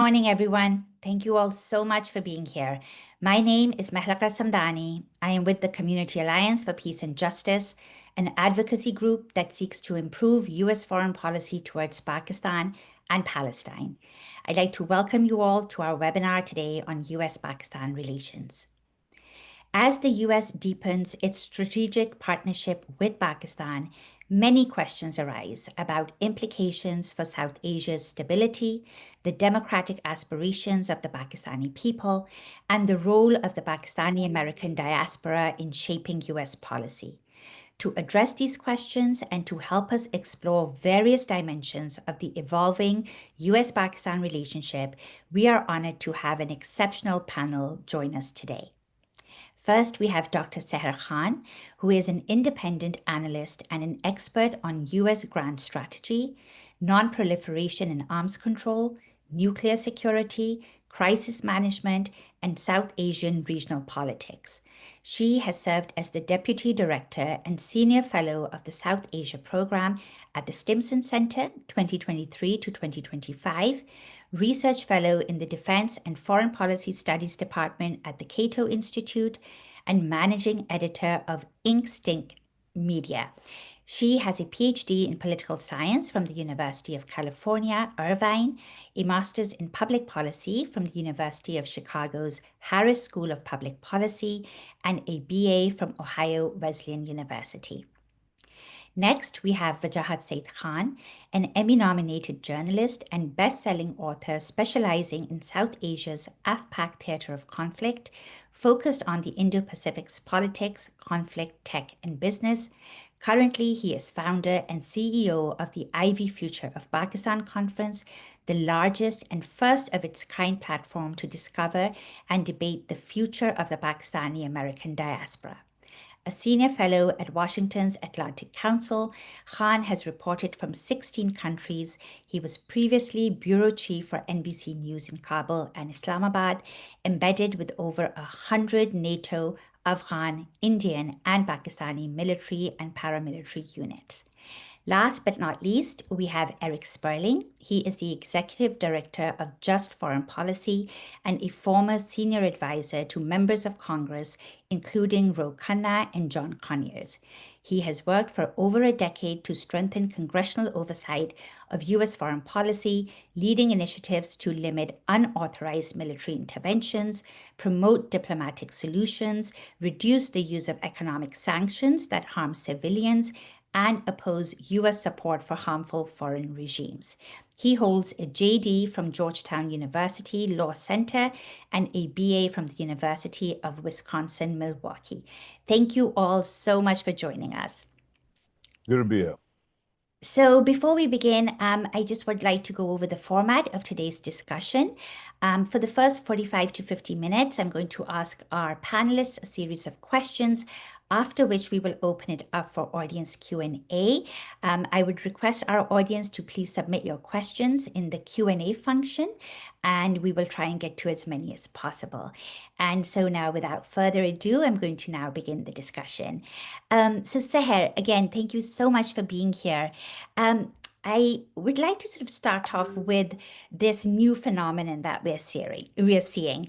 Morning, everyone. Thank you all so much for being here. My name is Mehraka Samdani. I am with the Community Alliance for Peace and Justice, an advocacy group that seeks to improve U.S. foreign policy towards Pakistan and Palestine. I'd like to welcome you all to our webinar today on U.S.-Pakistan relations. As the U.S. deepens its strategic partnership with Pakistan, many questions arise about implications for South Asia's stability, the democratic aspirations of the Pakistani people, and the role of the Pakistani-American diaspora in shaping U.S. policy. To address these questions and to help us explore various dimensions of the evolving U.S.-Pakistan relationship, we are honored to have an exceptional panel join us today. First, we have Dr. Sahar Khan, who is an independent analyst and an expert on U.S. grand strategy, non-proliferation and arms control, nuclear security, crisis management, and South Asian regional politics. She has served as the Deputy Director and Senior Fellow of the South Asia Program at the Stimson Center 2023 to 2025, Research Fellow in the Defense and Foreign Policy Studies Department at the Cato Institute, and Managing Editor of Instinct Media. She has a PhD in political science from the University of California, Irvine, a master's in public policy from the University of Chicago's Harris School of Public Policy, and a BA from Ohio Wesleyan University. Next, we have Wajahat S, an Emmy-nominated journalist and best-selling author specializing in South Asia's AFPAC theater of conflict, focused on the Indo-Pacific's politics, conflict, tech, and business. Currently, he is founder and CEO of the Ivy Future of Pakistan Conference, the largest and first of its kind platform to discover and debate the future of the Pakistani-American diaspora. A senior fellow at Washington's Atlantic Council, Khan has reported from 16 countries. He was previously bureau chief for NBC News in Kabul and Islamabad, embedded with over 100 NATO, Afghan, Indian, and Pakistani military and paramilitary units. Last but not least, we have Erik Sperling. He is the Executive Director of Just Foreign Policy and a former senior advisor to members of Congress, including Ro Khanna and John Conyers. He has worked for over a decade to strengthen congressional oversight of U.S. foreign policy, leading initiatives to limit unauthorized military interventions, promote diplomatic solutions, reduce the use of economic sanctions that harm civilians, and oppose U.S. support for harmful foreign regimes. He holds a JD from Georgetown University Law Center and a BA from the University of Wisconsin-Milwaukee. Thank you all so much for joining us. Good to be here. So before we begin, I just would like to go over the format of today's discussion. For the first 45 to 50 minutes, I'm going to ask our panelists a series of questions, after which we will open it up for audience Q&A. I would request our audience to please submit your questions in the Q&A function, and we will try and get to as many as possible. And so now, without further ado, I'm going to now begin the discussion. So Sahar, again, thank you so much for being here. I would like to sort of start off with this new phenomenon that we're seeing.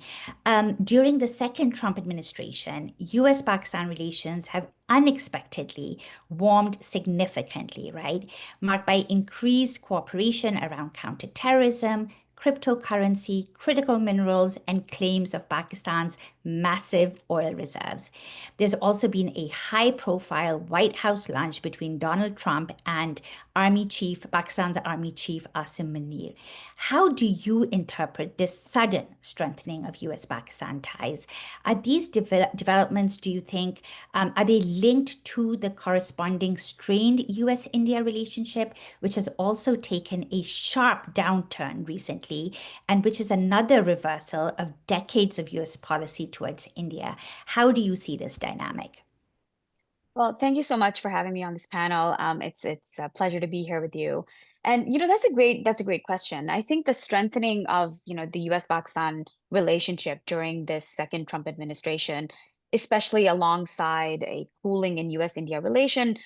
During the second Trump administration, U.S.-Pakistan relations have unexpectedly warmed significantly, right? Marked by increased cooperation around counterterrorism, cryptocurrency, critical minerals, and claims of Pakistan's massive oil reserves. There's also been a high-profile White House lunch between Donald Trump and Pakistan's Army Chief Asim Munir. How do you interpret this sudden strengthening of U.S.-Pakistan ties? Are these developments, do you think, are they linked to the corresponding strained U.S.-India relationship, which has also taken a sharp downturn recently, and which is another reversal of decades of U.S. policy towards India? How do you see this dynamic? Well, thank you so much for having me on this panel. It's a pleasure to be here with you. And that's a great question. I think the strengthening of the U.S.-Pakistan relationship during this second Trump administration, especially alongside a cooling in U.S.-India relation,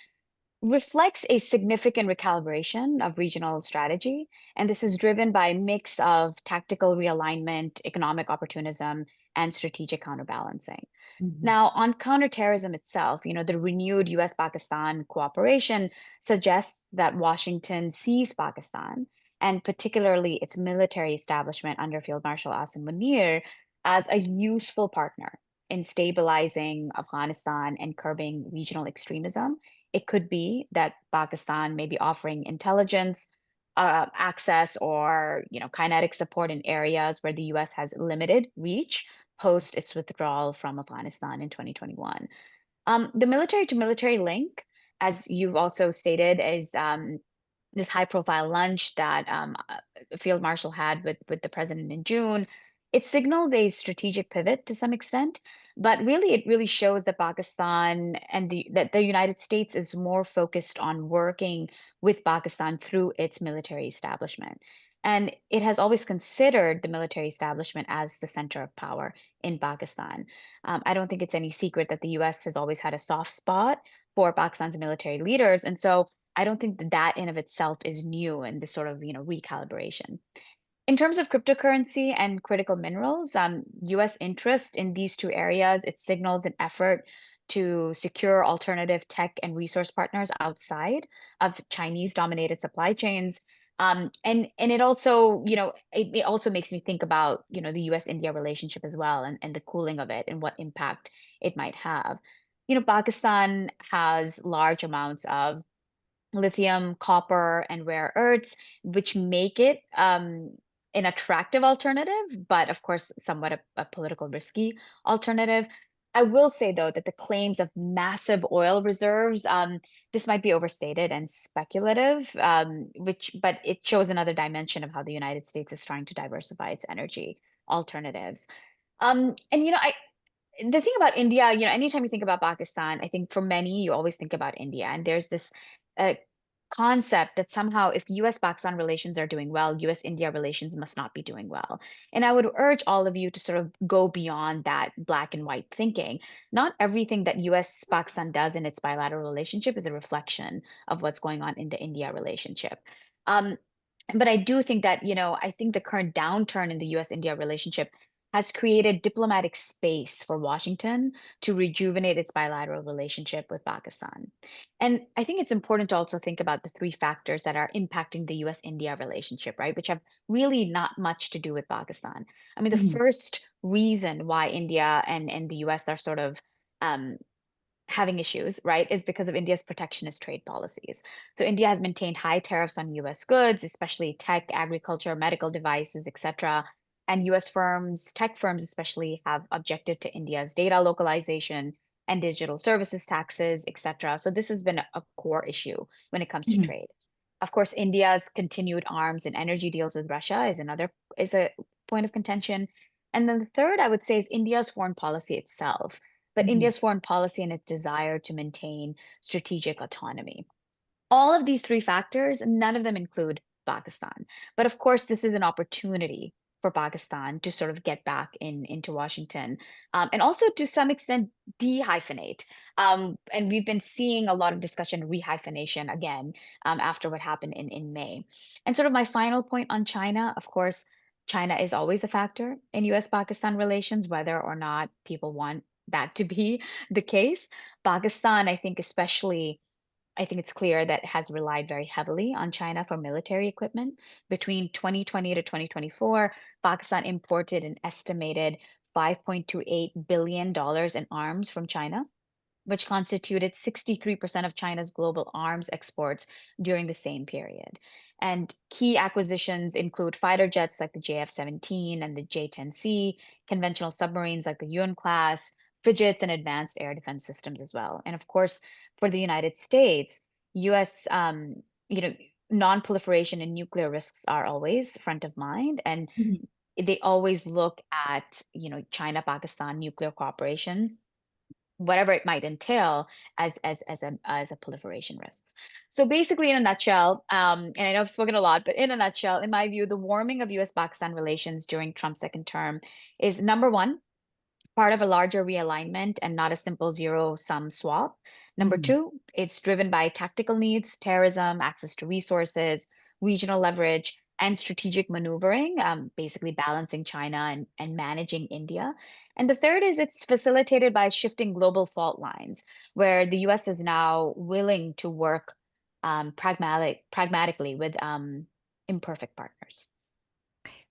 reflects a significant recalibration of regional strategy. And this is driven by a mix of tactical realignment, economic opportunism, and strategic counterbalancing. Mhm. Now, on counterterrorism itself, the renewed US-Pakistan cooperation suggests that Washington sees Pakistan, and particularly its military establishment under Field Marshal Asim Munir, as a useful partner in stabilizing Afghanistan and curbing regional extremism. It could be that Pakistan may be offering intelligence access or kinetic support in areas where the US has limited reach post its withdrawal from Afghanistan in 2021. The military to military link, as you've also stated, is this high profile lunch that Field Marshal had with the president in June. It signals a strategic pivot to some extent, but really it really shows that Pakistan and that the United States is more focused on working with Pakistan through its military establishment. And it has always considered the military establishment as the center of power in Pakistan. I don't think it's any secret that the US has always had a soft spot for Pakistan's military leaders. And so I don't think that that in of itself is new in this sort of, recalibration. In terms of cryptocurrency and critical minerals, US interest in these two areas, it signals an effort to secure alternative tech and resource partners outside of Chinese dominated supply chains. And it also, it also makes me think about, the US India relationship as well and the cooling of it and what impact it might have. Pakistan has large amounts of lithium, copper, and rare earths, which make it an attractive alternative, but of course, somewhat a political risky alternative. I will say, though, that the claims of massive oil reserves, this might be overstated and speculative, but it shows another dimension of how the United States is trying to diversify its energy alternatives. And the thing about India, anytime you think about Pakistan, I think for many, you always think about India. And there's this uh, concept that somehow if US-Pakistan relations are doing well, US-India relations must not be doing well. And I would urge all of you to sort of go beyond that black and white thinking. Not everything that US-Pakistan does in its bilateral relationship is a reflection of what's going on in the India relationship. Um, but I do think that, I think the current downturn in the US-India relationship has created diplomatic space for Washington to rejuvenate its bilateral relationship with Pakistan. And I think it's important to also think about the three factors that are impacting the US India relationship, right? Which have really not much to do with Pakistan. I mean, the Mhm. first reason why India and the US are sort of um, having issues, right, is because of India's protectionist trade policies. So India has maintained high tariffs on US goods, especially tech, agriculture, medical devices, etc. And US firms, tech firms especially, have objected to India's data localization and digital services taxes, etc. So this has been a core issue when it comes to Mhm. trade. Of course, India's continued arms and energy deals with Russia is a point of contention. And then the third, I would say, is India's foreign policy itself, but Mhm. India's foreign policy and its desire to maintain strategic autonomy. All of these three factors, none of them include Pakistan. But of course, this is an opportunity for Pakistan to sort of get back into Washington, and also to some extent dehyphenate. And we've been seeing a lot of discussion rehyphenation again after what happened in May. And sort of my final point on China, of course, China is always a factor in US-Pakistan relations, whether or not people want that to be the case. Pakistan, I think, especially I think it's clear that it has relied very heavily on China for military equipment. Between 2020 to 2024, Pakistan imported an estimated $5.28 billion in arms from China, which constituted 63% of China's global arms exports during the same period. And key acquisitions include fighter jets like the JF-17 and the J-10C, conventional submarines like the Yuan class, frigates, and advanced air defense systems as well. And of course, for the United States, US, you know, non-proliferation and nuclear risks are always front of mind, and Mhm. they always look at, China-Pakistan nuclear cooperation, whatever it might entail as a proliferation risks. So basically, in a nutshell, and I know I've spoken a lot, but in a nutshell, in my view, the warming of U.S.-Pakistan relations during Trump's second term is number one, part of a larger realignment and not a simple zero-sum swap. Number two, it's driven by tactical needs, terrorism, access to resources, regional leverage, and strategic maneuvering, basically balancing China and managing India. And the third is it's facilitated by shifting global fault lines, where the US is now willing to work pragmatically with imperfect partners.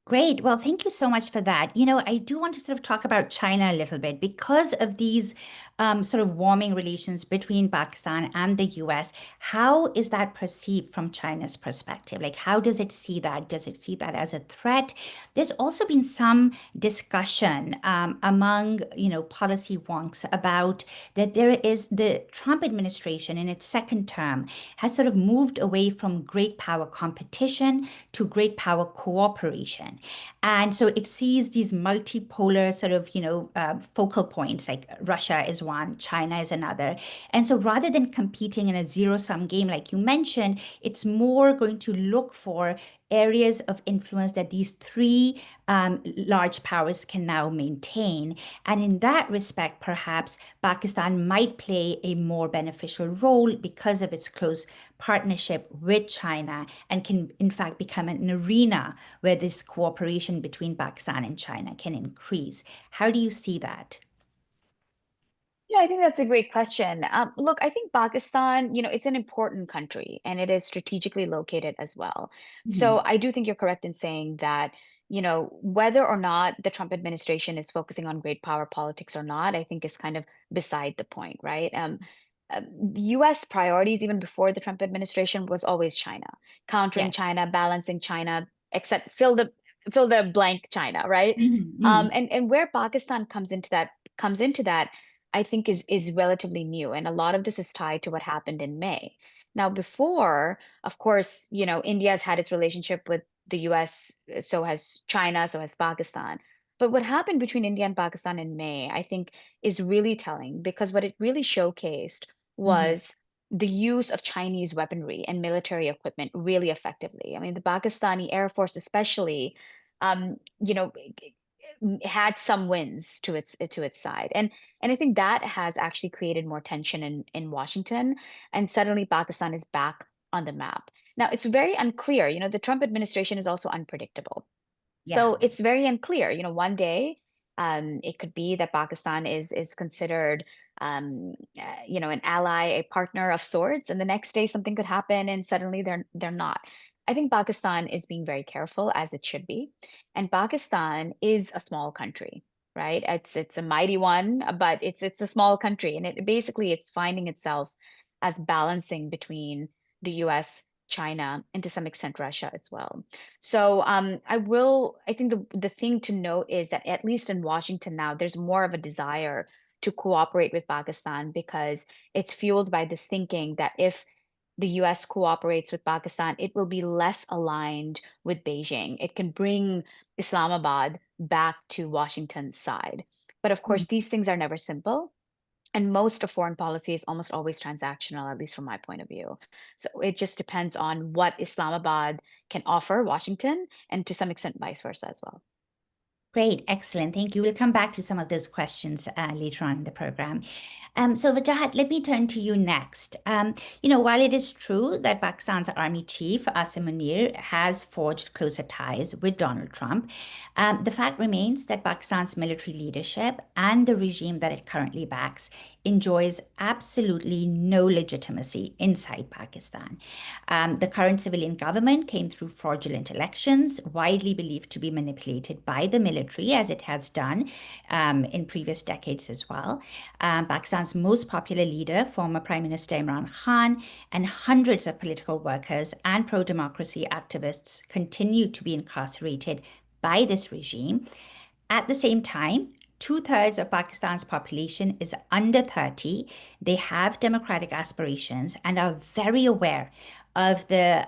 Great. Well, thank you so much for that. I do want to sort of talk about China a little bit because of these sort of warming relations between Pakistan and the US. How is that perceived from China's perspective? Like, how does it see that? Does it see that as a threat? There's also been some discussion among, policy wonks about that there is the Trump administration in its second term has sort of moved away from great power competition to great power cooperation. And so it sees these multipolar sort of, focal points, like Russia is one, China is another. And so rather than competing in a zero-sum game, like you mentioned, it's more going to look for areas of influence that these three large powers can now maintain. And in that respect, perhaps Pakistan might play a more beneficial role because of its close partnership with China and can, in fact, become an arena where this cooperation between Pakistan and China can increase. How do you see that? Yeah, I think that's a great question. Look, I think Pakistan, it's an important country and it is strategically located as well. So Mhm. I do think you're correct in saying that, whether or not the Trump administration is focusing on great power politics or not, I think is kind of beside the point, right? US priorities, even before the Trump administration, was always China, countering Yes. China, balancing China, except fill the blank China, right? Mhm, mhm, And where Pakistan comes into that I think is relatively new. And a lot of this is tied to what happened in May. Now, before, of course, India has had its relationship with the US, so has China, so has Pakistan. But what happened between India and Pakistan in May, I think, is really telling because what it really showcased mhm, was the use of Chinese weaponry and military equipment really effectively. I mean, the Pakistani Air Force, especially, um, you know, had some wins to its side. And I think that has actually created more tension in Washington. And suddenly Pakistan is back on the map. Now, it's very unclear. The Trump administration is also unpredictable. yeah. So it's very unclear. One day it could be that Pakistan is considered, an ally, a partner of sorts, and the next day something could happen and suddenly they're not. I think Pakistan is being very careful as it should be, and Pakistan is a small country, right? It's a mighty one, but it's a small country, and it's finding itself as balancing between the U.S., China, and to some extent Russia as well. So I think the thing to note is that at least in Washington now, there's more of a desire to cooperate with Pakistan because it's fueled by this thinking that if the US cooperates with Pakistan, it will be less aligned with Beijing. It can bring Islamabad back to Washington's side. But of course, these things are never simple. And most of foreign policy is almost always transactional, at least from my point of view. So it just depends on what Islamabad can offer Washington, and to some extent, vice versa as well. Great, excellent. Thank you. We'll come back to some of those questions later on in the program. So, Vajahat, let me turn to you next. While it is true that Pakistan's army chief, Asim Munir, has forged closer ties with Donald Trump, the fact remains that Pakistan's military leadership and the regime that it currently backs enjoys absolutely no legitimacy inside Pakistan. The current civilian government came through fraudulent elections, widely believed to be manipulated by the military, as it has done in previous decades as well. Pakistan's most popular leader, former Prime Minister Imran Khan, and hundreds of political workers and pro democracy activists continue to be incarcerated by this regime. At the same time, two-thirds of Pakistan's population is under 30. They have democratic aspirations and are very aware of the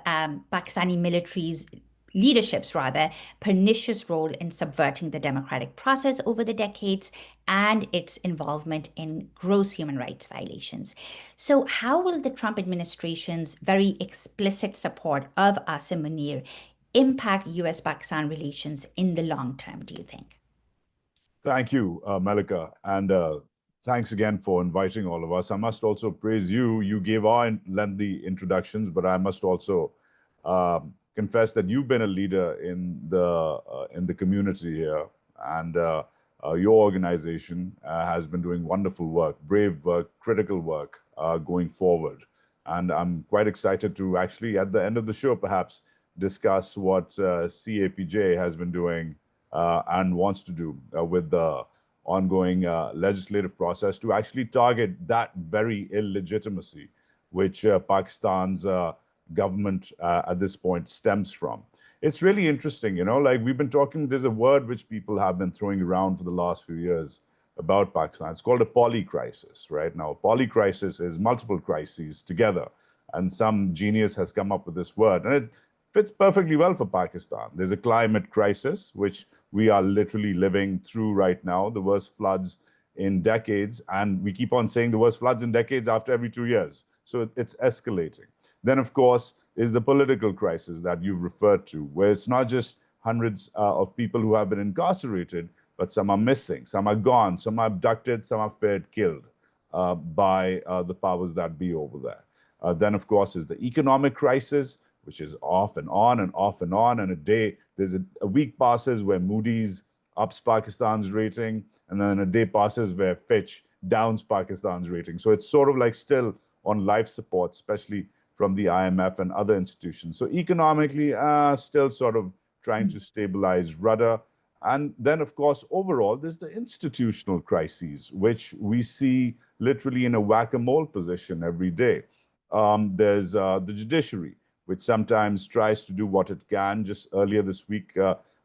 Pakistani military's leadership's rather pernicious role in subverting the democratic process over the decades and its involvement in gross human rights violations. So, how will the Trump administration's very explicit support of Asim Munir impact US Pakistan relations in the long term, do you think? Thank you, Malika. And thanks again for inviting all of us. I must also praise you. You gave our lengthy introductions, but I must also confess that you've been a leader in the community here, and your organization has been doing wonderful work, brave work, critical work going forward. And I'm quite excited to actually, at the end of the show, perhaps discuss what CAPJ has been doing and wants to do with the ongoing legislative process to actually target that very illegitimacy which Pakistan's government at this point stems from. It's really interesting, you know, like we've been talking, there's a word which people have been throwing around for the last few years about Pakistan. It's called a poly crisis, right? Now, a poly crisis is multiple crises together. And some genius has come up with this word. And it fits perfectly well for Pakistan. There's a climate crisis, which we are literally living through right now, the worst floods in decades. And we keep on saying the worst floods in decades after every 2 years. So it's escalating. Then, of course, is the political crisis that you've referred to, where it's not just hundreds of people who have been incarcerated, but some are missing, some are gone, some are abducted, some are feared killed by the powers that be over there. Then, of course, is the economic crisis, which is off and on and off and on. And there's a week passes where Moody's ups Pakistan's rating, and then a day passes where Fitch downs Pakistan's rating. So it's sort of like still on life support, especially from the IMF and other institutions. So economically, still sort of trying to stabilize rudder. And then, of course, overall, there's the institutional crises, which we see literally in a whack-a-mole position every day. There's the judiciary, which sometimes tries to do what it can. Just earlier this week,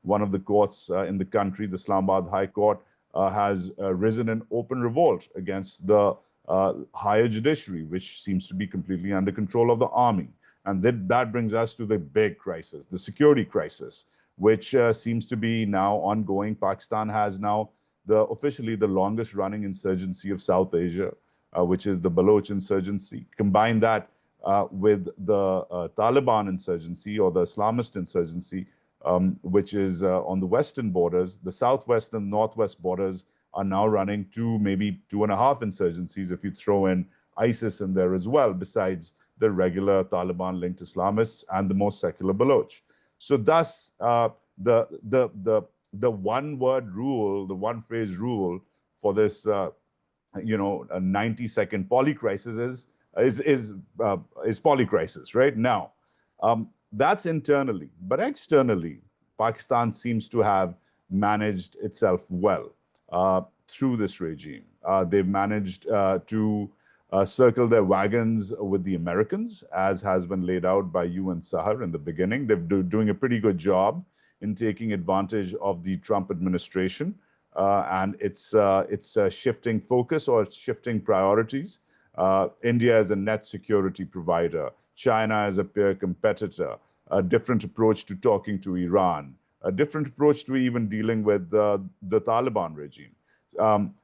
one of the courts in the country, the Islamabad High Court, has risen in open revolt against the higher judiciary, which seems to be completely under control of the army. And that brings us to the big crisis, the security crisis, which seems to be now ongoing. Pakistan has now officially the longest running insurgency of South Asia, which is the Baloch insurgency. Combine that with the Taliban insurgency or the Islamist insurgency, which is on the western borders. The southwest and northwest borders are now running maybe 2.5 insurgencies if you throw in ISIS in there as well, besides the regular Taliban-linked Islamists and the more secular Baloch. So thus, the one-word rule, the one-phrase rule for this, a 90-second polycrisis is polycrisis, right? Now, that's internally, but externally, Pakistan seems to have managed itself well through this regime. They've managed to circle their wagons with the Americans, as has been laid out by you and Sahar in the beginning. They're doing a pretty good job in taking advantage of the Trump administration and its shifting focus or its shifting priorities. India is a net security provider. China is a peer competitor. A different approach to talking to Iran. A different approach to even dealing with the Taliban regime.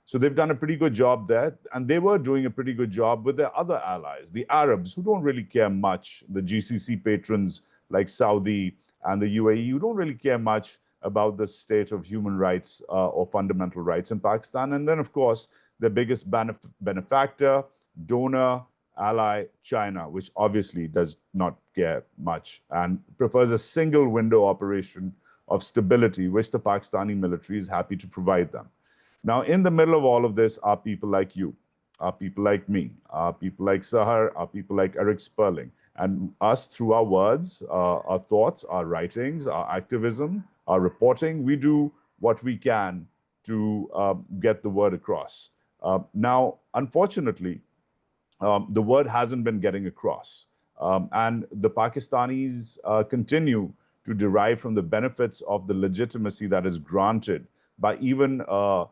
So they've done a pretty good job there, and they were doing a pretty good job with their other allies, the Arabs, who don't really care much, the GCC patrons like Saudi and the UAE, who don't really care much about the state of human rights or fundamental rights in Pakistan. And then, of course, their biggest benefactor, donor, ally, China, which obviously does not care much and prefers a single window operation of stability, which the Pakistani military is happy to provide them. Now, in the middle of all of this are people like you, are people like me, are people like Sahar, are people like Erik Sperling. And us, through our words, our thoughts, our writings, our activism, our reporting, we do what we can to get the word across. Now, unfortunately, the word hasn't been getting across. And the Pakistanis continue to derive from the benefits of the legitimacy that is granted by even a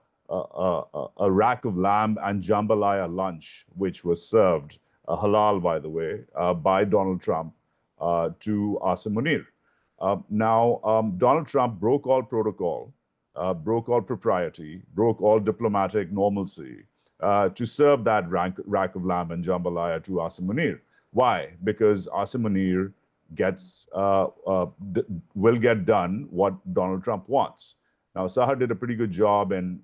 rack of lamb and jambalaya lunch, which was served, halal, by the way, by Donald Trump to Asim Munir. Now, Donald Trump broke all protocol, broke all propriety, broke all diplomatic normalcy to serve that rack of lamb and jambalaya to Asim Munir. Why? Because Asim Munir will get done what Donald Trump wants. Now, Sahar did a pretty good job in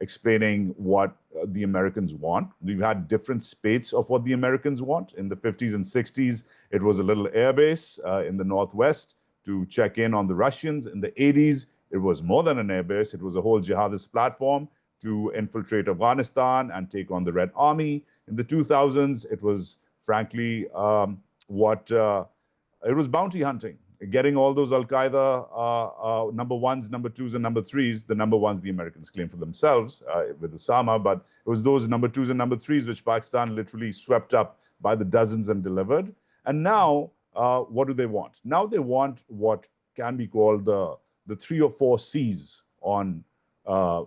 explaining what the Americans want. We've had different spates of what the Americans want. In the 50s and 60s, it was a little airbase in the Northwest to check in on the Russians. In the 80s, it was more than an airbase. It was a whole jihadist platform to infiltrate Afghanistan and take on the Red Army. In the 2000s, it was frankly it was bounty hunting, getting all those Al Qaeda number ones, number twos, and number threes. The number ones the Americans claim for themselves with Osama, but it was those number twos and number threes which Pakistan literally swept up by the dozens and delivered. And now, what do they want? Now they want what can be called the 3 or 4 C's on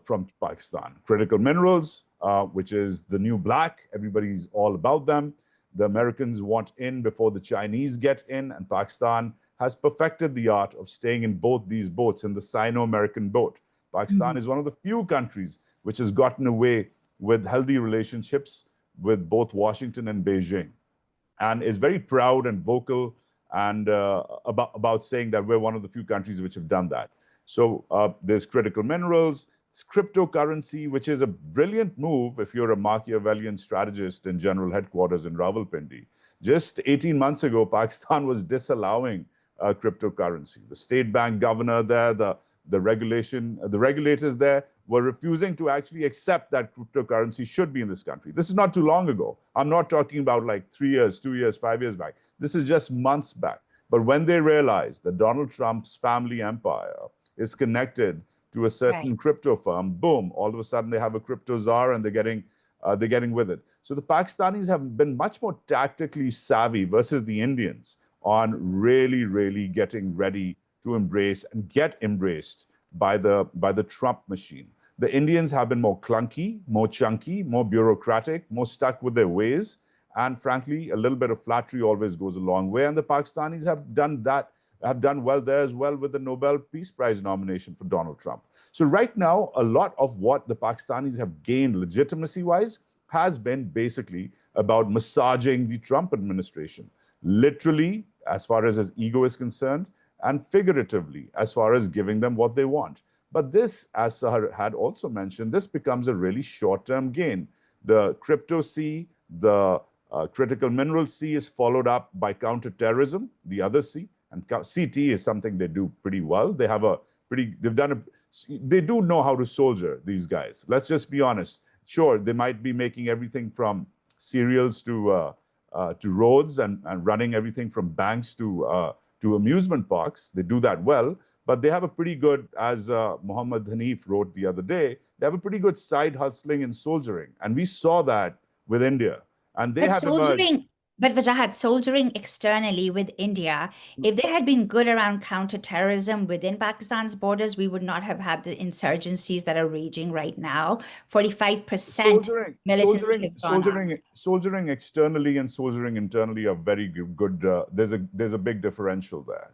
from Pakistan: critical minerals, which is the new black. Everybody's all about them. The Americans want in before the Chinese get in, and Pakistan has perfected the art of staying in both these boats, in the Sino-American boat. Pakistan is one of the few countries which has gotten away with healthy relationships with both Washington and Beijing, and is very proud and vocal and about saying that we're one of the few countries which have done that. So there's critical minerals, it's cryptocurrency, which is a brilliant move if you're a Machiavellian strategist in general headquarters in Rawalpindi. Just 18 months ago, Pakistan was disallowing cryptocurrency. The state bank governor there, the regulators there were refusing to actually accept that cryptocurrency should be in this country. This is not too long ago. I'm not talking about like 3 years, 2 years, 5 years back. This is just months back. But when they realized that Donald Trump's family empire is connected to a certain crypto firm, boom, all of a sudden they have a crypto czar and they're getting with it. So the Pakistanis have been much more tactically savvy versus the Indians on really, really getting ready to embrace and get embraced by the Trump machine. The Indians have been more clunky, more chunky, more bureaucratic, more stuck with their ways. And frankly, a little bit of flattery always goes a long way. And the Pakistanis have done that, have done well there as well with the Nobel Peace Prize nomination for Donald Trump. So right now, a lot of what the Pakistanis have gained legitimacy-wise has been basically about massaging the Trump administration, literally, as far as his ego is concerned, and figuratively, as far as giving them what they want. But this, as Sahar had also mentioned, this becomes a really short-term gain. The crypto C, the critical mineral C is followed up by counterterrorism, the other C, and CT is something they do pretty well. They have they do know how to soldier, these guys. Let's just be honest. Sure, they might be making everything from cereals to roads and running everything from banks to amusement parks. They do that well, but they have a pretty good, as Muhammad Hanif wrote the other day, they have a pretty good side hustling and soldiering. And we saw that with India. And they have emerged. But Wajahat, soldiering externally with India, if they had been good around counterterrorism within Pakistan's borders, we would not have had the insurgencies that are raging right now. 45% militancy has gone up. Soldiering externally and soldiering internally are very good. There's a big differential there.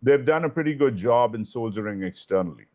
They've done a pretty good job in soldiering externally.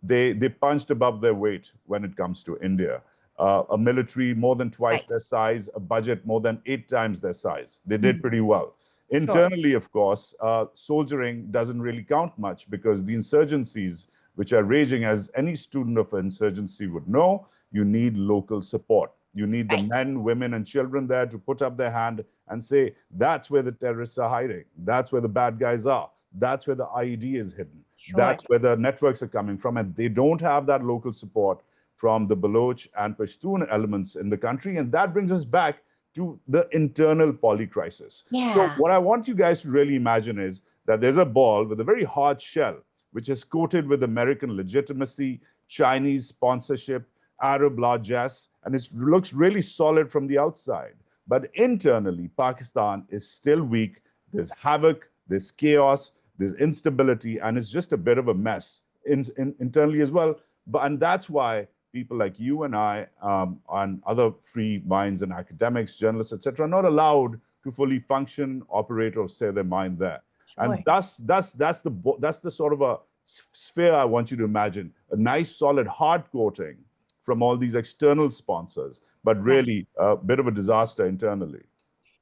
They punched above their weight when it comes to India. A military more than twice their size, a budget more than 8 times their size. They did pretty well. Internally, of course, soldiering doesn't really count much because the insurgencies which are raging, as any student of insurgency would know, you need local support. You need the men, women, and children there to put up their hand and say, that's where the terrorists are hiding. That's where the bad guys are. That's where the IED is hidden. That's where the networks are coming from. And they don't have that local support from the Baloch and Pashtun elements in the country. And that brings us back to the internal poly crisis. So what I want you guys to really imagine is that there's a ball with a very hard shell, which is coated with American legitimacy, Chinese sponsorship, Arab largesse, and it looks really solid from the outside. But internally, Pakistan is still weak. There's havoc, there's chaos, there's instability, and it's just a bit of a mess internally as well. And that's why people like you and I, and other free minds and academics, journalists, etc., are not allowed to fully function, operate, or say their mind there. And that's the sort of a sphere I want you to imagine: a nice, solid, hard coating from all these external sponsors, but really a bit of a disaster internally.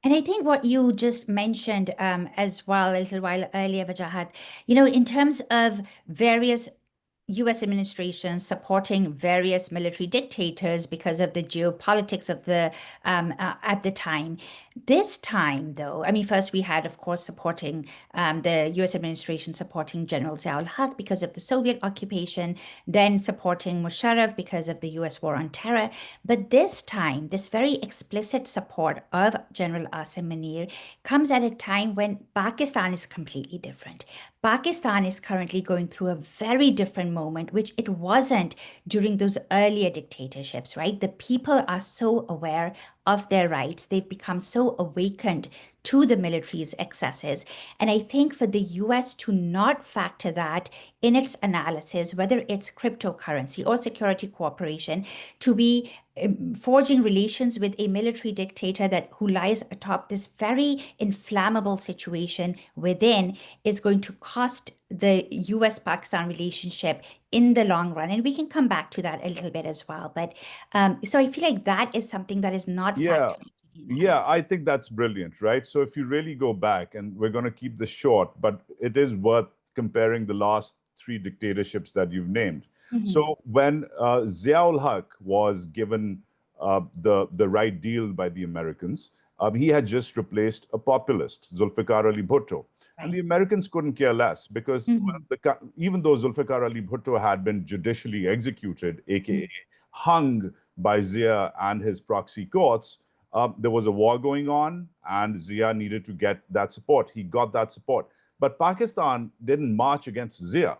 And I think what you just mentioned as well a little while earlier, Wajahat, in terms of various US administration supporting various military dictators because of the geopolitics of the at the time. This time, though, I mean, first we had, of course, supporting the US administration supporting General Zia-ul-Haq because of the Soviet occupation, then supporting Musharraf because of the US war on terror. But this time, this very explicit support of General Asim Munir comes at a time when Pakistan is completely different. Pakistan is currently going through a very different moment, which it wasn't during those earlier dictatorships, right? The people are so aware of their rights. They've become so awakened to the military's excesses. And I think for the US to not factor that in its analysis, whether it's cryptocurrency or security cooperation, to be forging relations with a military dictator that who lies atop this very inflammable situation within is going to cost the US-Pakistan relationship in the long run. And we can come back to that a little bit as well. But so I feel like that is something that is not Yeah. factored into the Yeah, analysis. I think that's brilliant, right? So if you really go back, and we're going to keep this short, but it is worth comparing the last three dictatorships that you've named. Mhm. So when Zia-ul-Haq was given the right deal by the Americans, he had just replaced a populist, Zulfikar Ali Bhutto. And Right. the Americans couldn't care less because Mhm. even though Zulfikar Ali Bhutto had been judicially executed, aka hung by Zia and his proxy courts, there was a war going on, and Zia needed to get that support. He got that support. But Pakistan didn't march against Zia.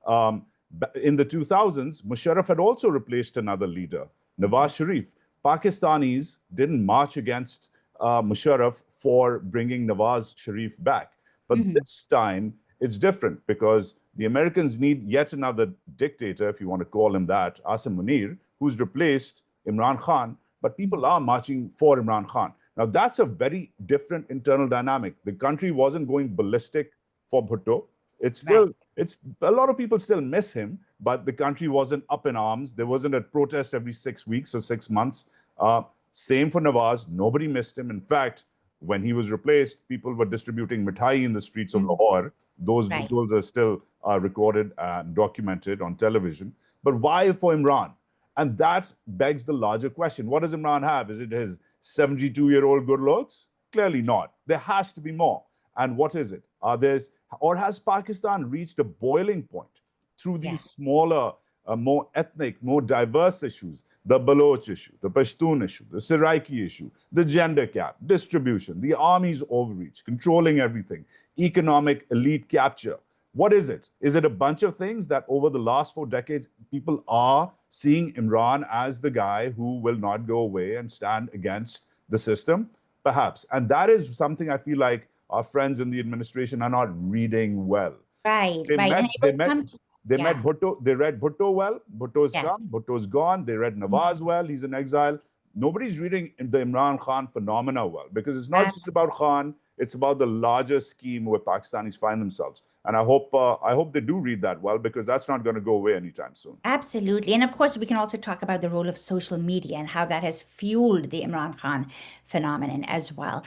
Um, in the 2000s, Musharraf had also replaced another leader, Nawaz Sharif. Pakistanis didn't march against Musharraf for bringing Nawaz Sharif back. But Mhm. this time, it's different because the Americans need yet another dictator, if you want to call him that, Asim Munir, who's replaced Imran Khan, but people are marching for Imran Khan. Now, that's a very different internal dynamic. The country wasn't going ballistic for Bhutto. It's Right. still, it's a lot of people still miss him, but the country wasn't up in arms. There wasn't a protest every 6 weeks or 6 months. Uh, Same for Nawaz. Nobody missed him. In fact, when he was replaced, people were distributing mithai in the streets of Mhm. Lahore. Those Right. visuals are still recorded and documented on television. But why for Imran? And that begs the larger question. What does Imran have? Is it his 72-year-old good looks? Clearly not. There has to be more. And what is it? Are there's or has Pakistan reached a boiling point through these Yes. smaller, more ethnic, more diverse issues? The Baloch issue, the Pashtun issue, the Saraiki issue, the gender gap, distribution, the army's overreach, controlling everything, economic elite capture. What is it? Is it a bunch of things that over the last 4 decades, people are seeing Imran as the guy who will not go away and stand against the system? Perhaps. And that is something I feel like our friends in the administration are not reading well. Right. They Right. And met, I they will met, come to, they met yeah. Bhutto, they read Bhutto well. Bhutto's Yes. come, Bhutto's gone. They read Nawaz well, he's in exile. Nobody's reading the Imran Khan phenomena well because it's not just about Khan, it's about the larger scheme where Pakistanis find themselves. And I hope they do read that well because that's not going to go away anytime soon. Absolutely. And of course, we can also talk about the role of social media and how that has fueled the Imran Khan phenomenon as well.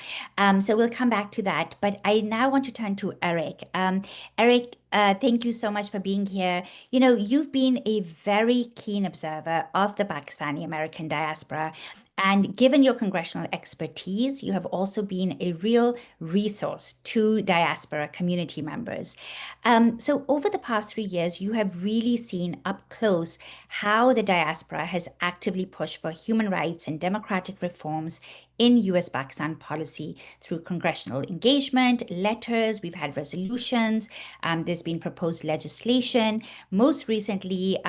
So we'll come back to that. But I now want to turn to Erik. Erik, thank you so much for being here. You know, you've been a very keen observer of the Pakistani-American diaspora. And given your congressional expertise, you have also been a real resource to diaspora community members. So, over the past 3 years, you have really seen up close how the diaspora has actively pushed for human rights and democratic reforms in US Pakistan policy through congressional engagement, letters, we've had resolutions, there's been proposed legislation. Most recently,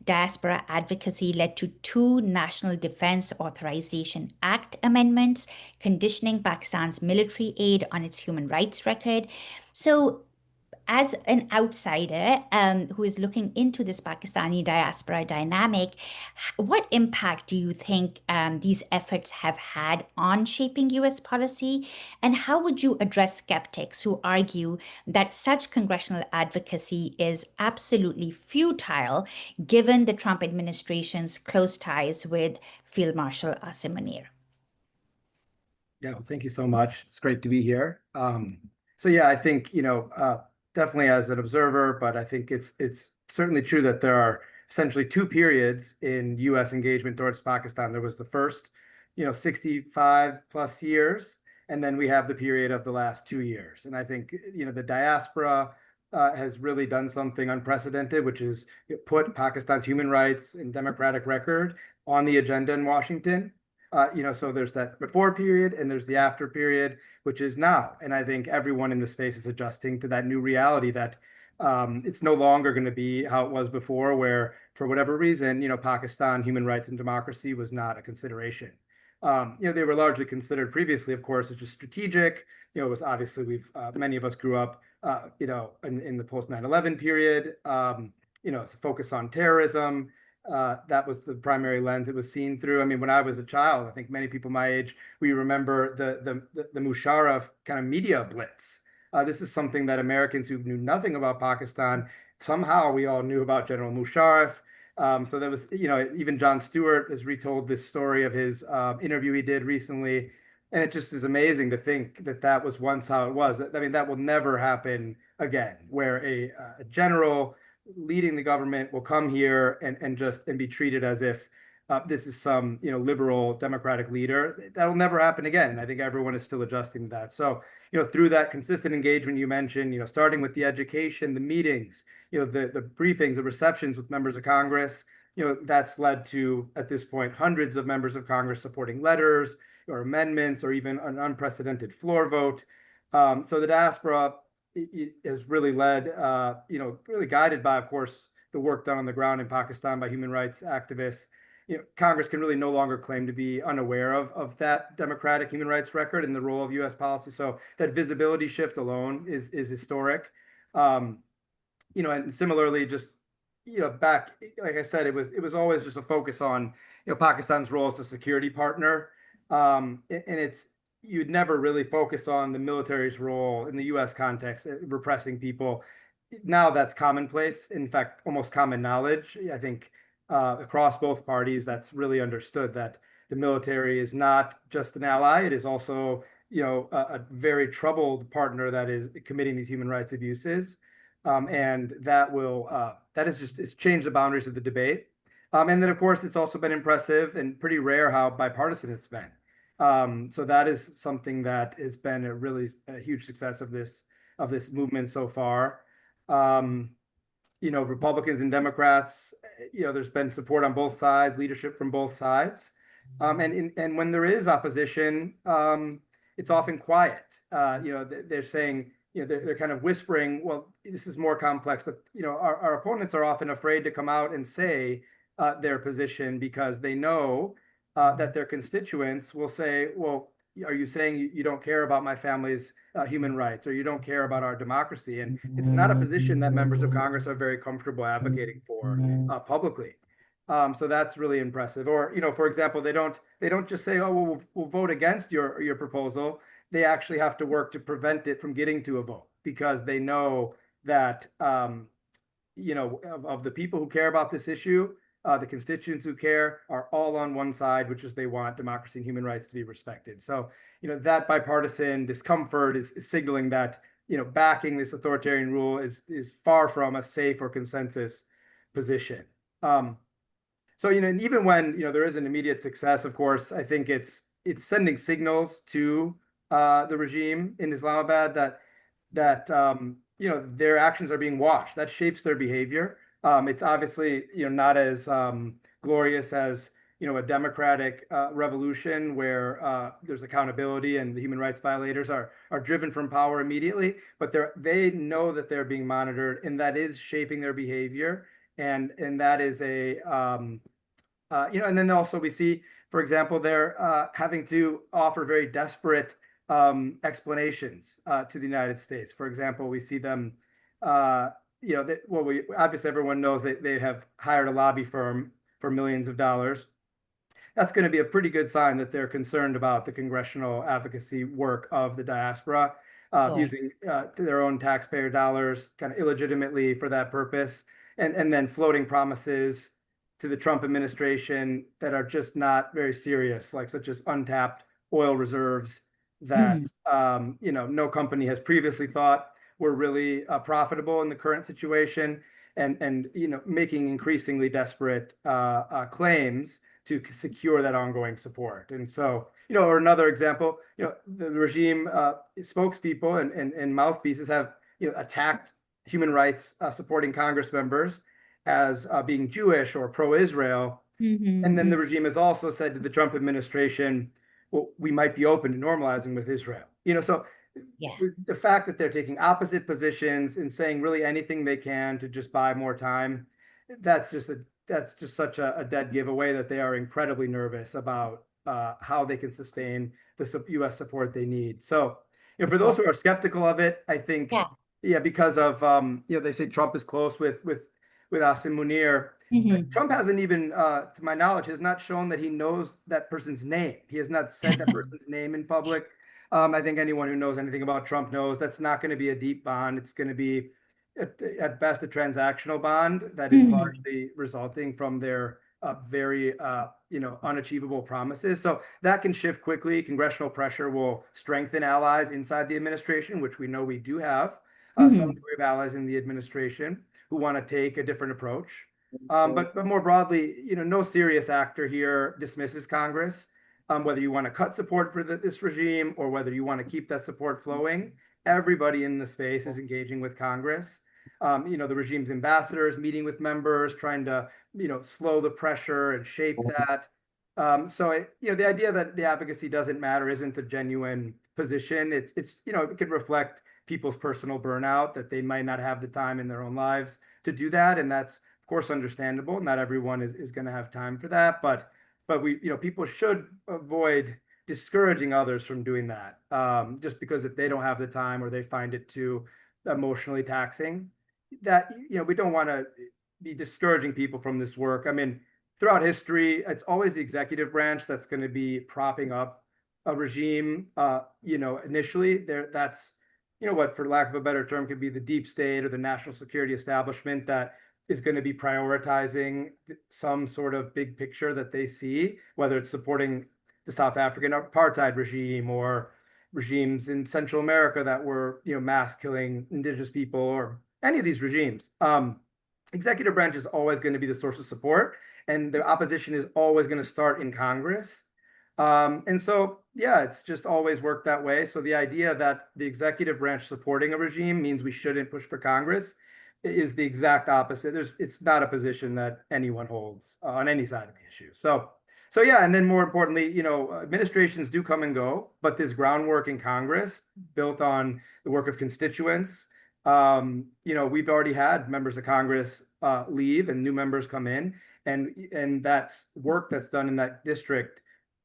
diaspora advocacy led to two National Defense Authorization Act amendments conditioning Pakistan's military aid on its human rights record. So, as an outsider who is looking into this Pakistani diaspora dynamic, what impact do you think these efforts have had on shaping US policy? And how would you address skeptics who argue that such congressional advocacy is absolutely futile given the Trump administration's close ties with Field Marshal Asim Munir? Yeah, well, thank you so much. It's great to be here. So yeah, I think definitely as an observer, but I think it's certainly true that there are essentially two periods in U.S. engagement towards Pakistan. There was the first, 65 plus years, and then we have the period of the last 2 years. And I think, the diaspora has really done something unprecedented, which is put Pakistan's human rights and democratic record on the agenda in Washington. So there's that before period and there's the after period, which is now. And I think everyone in the space is adjusting to that new reality that it's no longer going to be how it was before, where for whatever reason, Pakistan, human rights and democracy was not a consideration. They were largely considered previously, of course, as just strategic. It was obviously many of us grew up, in the post 9/11 period. It's a focus on terrorism. That was the primary lens it was seen through. I mean, when I was a child, I think many people my age, we remember the Musharraf kind of media blitz. This is something that Americans who knew nothing about Pakistan, somehow we all knew about General Musharraf. So there was, even Jon Stewart has retold this story of his interview he did recently. And it just is amazing to think that that was once how it was. I mean, that will never happen again, where a general leading the government will come here and be treated as if this is some liberal democratic leader. That'll never happen again. And I think everyone is still adjusting to that. So through that consistent engagement you mentioned, starting with the education, the meetings, the briefings, the receptions with members of Congress, that's led to, at this point, hundreds of members of Congress supporting letters or amendments or even an unprecedented floor vote. So the diaspora has really led, really guided by, of course, the work done on the ground in Pakistan by human rights activists. Congress can really no longer claim to be unaware of that democratic human rights record and the role of U.S. policy. So that visibility shift alone is historic. And similarly, just back, like I said, it was always just a focus on Pakistan's role as a security partner, and you'd never really focus on the military's role in the U.S. context, repressing people. Now that's commonplace. In fact, almost common knowledge. I think across both parties, that's really understood that the military is not just an ally; it is also, a very troubled partner that is committing these human rights abuses, and it's changed the boundaries of the debate. And then, of course, it's also been impressive and pretty rare how bipartisan it's been. So that is something that has been a huge success of this movement so far. Republicans and Democrats, there's been support on both sides, leadership from both sides. And when there is opposition, it's often quiet. They're saying, they're kind of whispering, well, this is more complex, but, our opponents are often afraid to come out and say their position because they know that their constituents will say, well, are you saying you don't care about my family's human rights, or you don't care about our democracy? And it's not a position that members of Congress are very comfortable advocating for publicly. So that's really impressive. Or, for example, they don't just say, oh, we'll vote against your proposal. They actually have to work to prevent it from getting to a vote, because they know that, of the people who care about this issue, the constituents who care are all on one side, which is they want democracy and human rights to be respected. So, that bipartisan discomfort is signaling that, backing this authoritarian rule is far from a safe or consensus position. So, even when, there is an immediate success, of course, I think it's sending signals to the regime in Islamabad that their actions are being watched. That shapes their behavior. It's obviously, not as glorious as, a democratic revolution where there's accountability and the human rights violators are driven from power immediately, but they know that they're being monitored, and that is shaping their behavior. And that is and then also we see, for example, they're having to offer very desperate explanations to the United States. For example, we see them, obviously everyone knows that they have hired a lobby firm for millions of dollars. That's going to be a pretty good sign that they're concerned about the congressional advocacy work of the diaspora, using their own taxpayer dollars kind of illegitimately for that purpose, and then floating promises to the Trump administration that are just not very serious, like such as untapped oil reserves that no company has previously thought were really profitable in the current situation. and making increasingly desperate claims to secure that ongoing support. And so, or another example, the regime spokespeople and mouthpieces have attacked human rights supporting Congress members as being Jewish or pro-Israel. And then the regime has also said to the Trump administration, well, we might be open to normalizing with Israel. So the fact that they're taking opposite positions and saying really anything they can to just buy more time, that's just such a dead giveaway that they are incredibly nervous about how they can sustain the U.S. support they need. So, for those who are skeptical of it, I think, because of they say Trump is close with Asim Munir. Trump hasn't even, to my knowledge, has not shown that he knows that person's name. He has not said that person's name in public. I think anyone who knows anything about Trump knows that's not going to be a deep bond. It's going to be, at best, a transactional bond that is largely resulting from their very, unachievable promises. So that can shift quickly. Congressional pressure will strengthen allies inside the administration, which we know we do have. Some degree of allies in the administration who want to take a different approach. But more broadly, no serious actor here dismisses Congress. Whether you want to cut support for this regime or whether you want to keep that support flowing, everybody in the space is engaging with Congress. The regime's ambassadors meeting with members, trying to, slow the pressure and shape that. So, the idea that the advocacy doesn't matter isn't a genuine position. It could reflect people's personal burnout, that they might not have the time in their own lives to do that. And that's, of course, understandable. Not everyone is going to have time for that. But we, people should avoid discouraging others from doing that, just because if they don't have the time or they find it too emotionally taxing, that, we don't want to be discouraging people from this work. I mean, throughout history, it's always the executive branch that's going to be propping up a regime. Initially that's, what, for lack of a better term, could be the deep state or the national security establishment that is going to be prioritizing some sort of big picture that they see, whether it's supporting the South African apartheid regime or regimes in Central America that were, mass killing indigenous people, or any of these regimes. Executive branch is always going to be the source of support, and the opposition is always going to start in Congress. And so, it's just always worked that way. So the idea that the executive branch supporting a regime means we shouldn't push for Congress is the exact opposite. It's not a position that anyone holds on any side of the issue. So and then more importantly, administrations do come and go, but this groundwork in Congress built on the work of constituents. We've already had members of Congress leave and new members come in, and that's work that's done in that district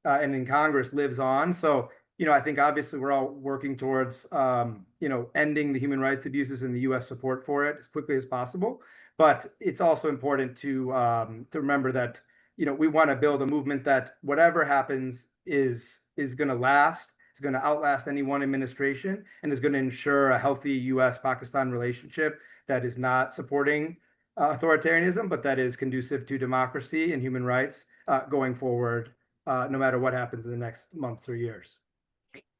and in Congress lives on. So, I think obviously we're all working towards, ending the human rights abuses and the U.S. support for it as quickly as possible. But it's also important to remember that, we want to build a movement that whatever happens is going to last. It's going to outlast any one administration and is going to ensure a healthy U.S.-Pakistan relationship that is not supporting authoritarianism, but that is conducive to democracy and human rights going forward, no matter what happens in the next months or years.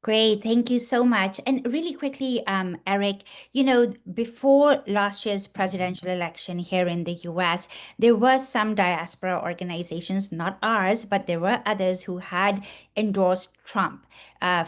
Great. Thank you so much. And really quickly, Erik, before last year's presidential election here in the US, there were some diaspora organizations, not ours, but there were others who had endorsed Trump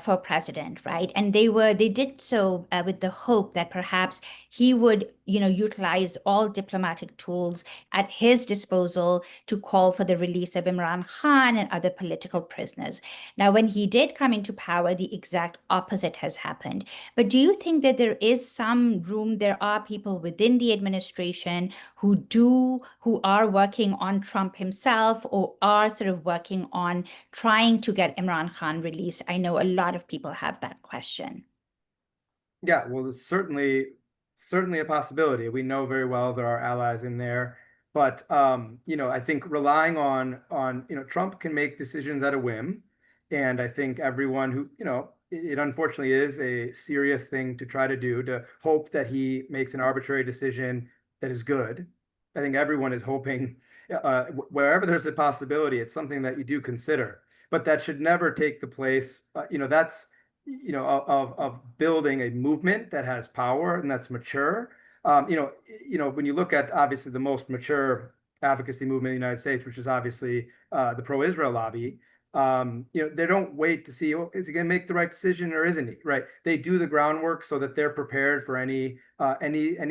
for president, right? And they did so with the hope that perhaps he would, utilize all diplomatic tools at his disposal to call for the release of Imran Khan and other political prisoners. Now, when he did come into power, the exact opposite has happened. But do you think that there is some room, there are people within the administration who are working on Trump himself, or are sort of working on trying to get Imran Khan released? I know a lot of people have that question. Yeah, well, it's certainly a possibility. We know very well there are allies in there, but I think relying on Trump can make decisions at a whim, and I think everyone who it unfortunately is a serious thing to try to do, to hope that he makes an arbitrary decision that is good. I think everyone is hoping wherever there's a possibility, it's something that you do consider, but that should never take the place. That's of building a movement that has power and that's mature, When you look at obviously the most mature advocacy movement in the United States, which is obviously the pro-Israel lobby, they don't wait to see, oh, is he going to make the right decision or isn't he? Right? They do the groundwork so that they're prepared for any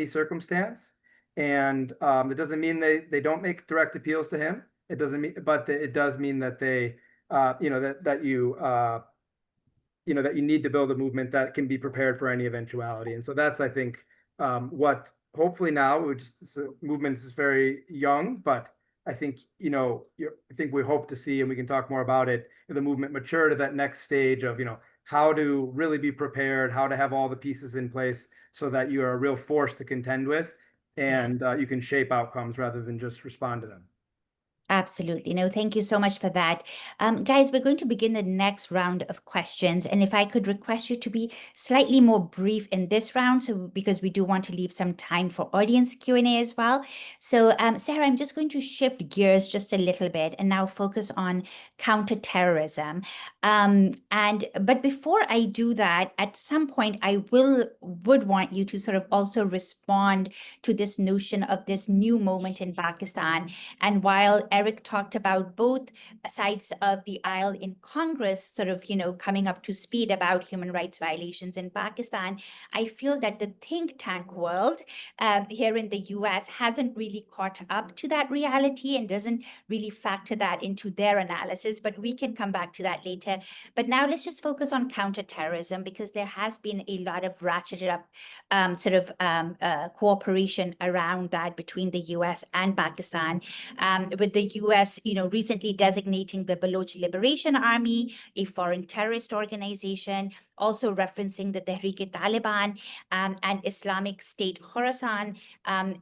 circumstance. And it doesn't mean they don't make direct appeals to him. It doesn't mean, but it does mean that they, that you need to build a movement that can be prepared for any eventuality. And so that's, I think, what hopefully now movement is very young, but I think, I think we hope to see, and we can talk more about it, the movement mature to that next stage of, how to really be prepared, how to have all the pieces in place so that you are a real force to contend with, and you can shape outcomes rather than just respond to them. Absolutely. No, thank you so much for that. Guys, we're going to begin the next round of questions. And if I could request you to be slightly more brief in this round, so because we do want to leave some time for audience Q&A as well. So, Sarah, I'm just going to shift gears just a little bit and now focus on counterterrorism. But before I do that, at some point, I would want you to sort of also respond to this notion of this new moment in Pakistan. And while Erik talked about both sides of the aisle in Congress sort of, coming up to speed about human rights violations in Pakistan, I feel that the think tank world here in the US hasn't really caught up to that reality and doesn't really factor that into their analysis, but we can come back to that later. But now let's just focus on counterterrorism, because there has been a lot of ratcheted up cooperation around that between the US and Pakistan, with the US, recently designating the Baloch Liberation Army a foreign terrorist organization, also referencing the Tehreek-e-Taliban and Islamic State Khorasan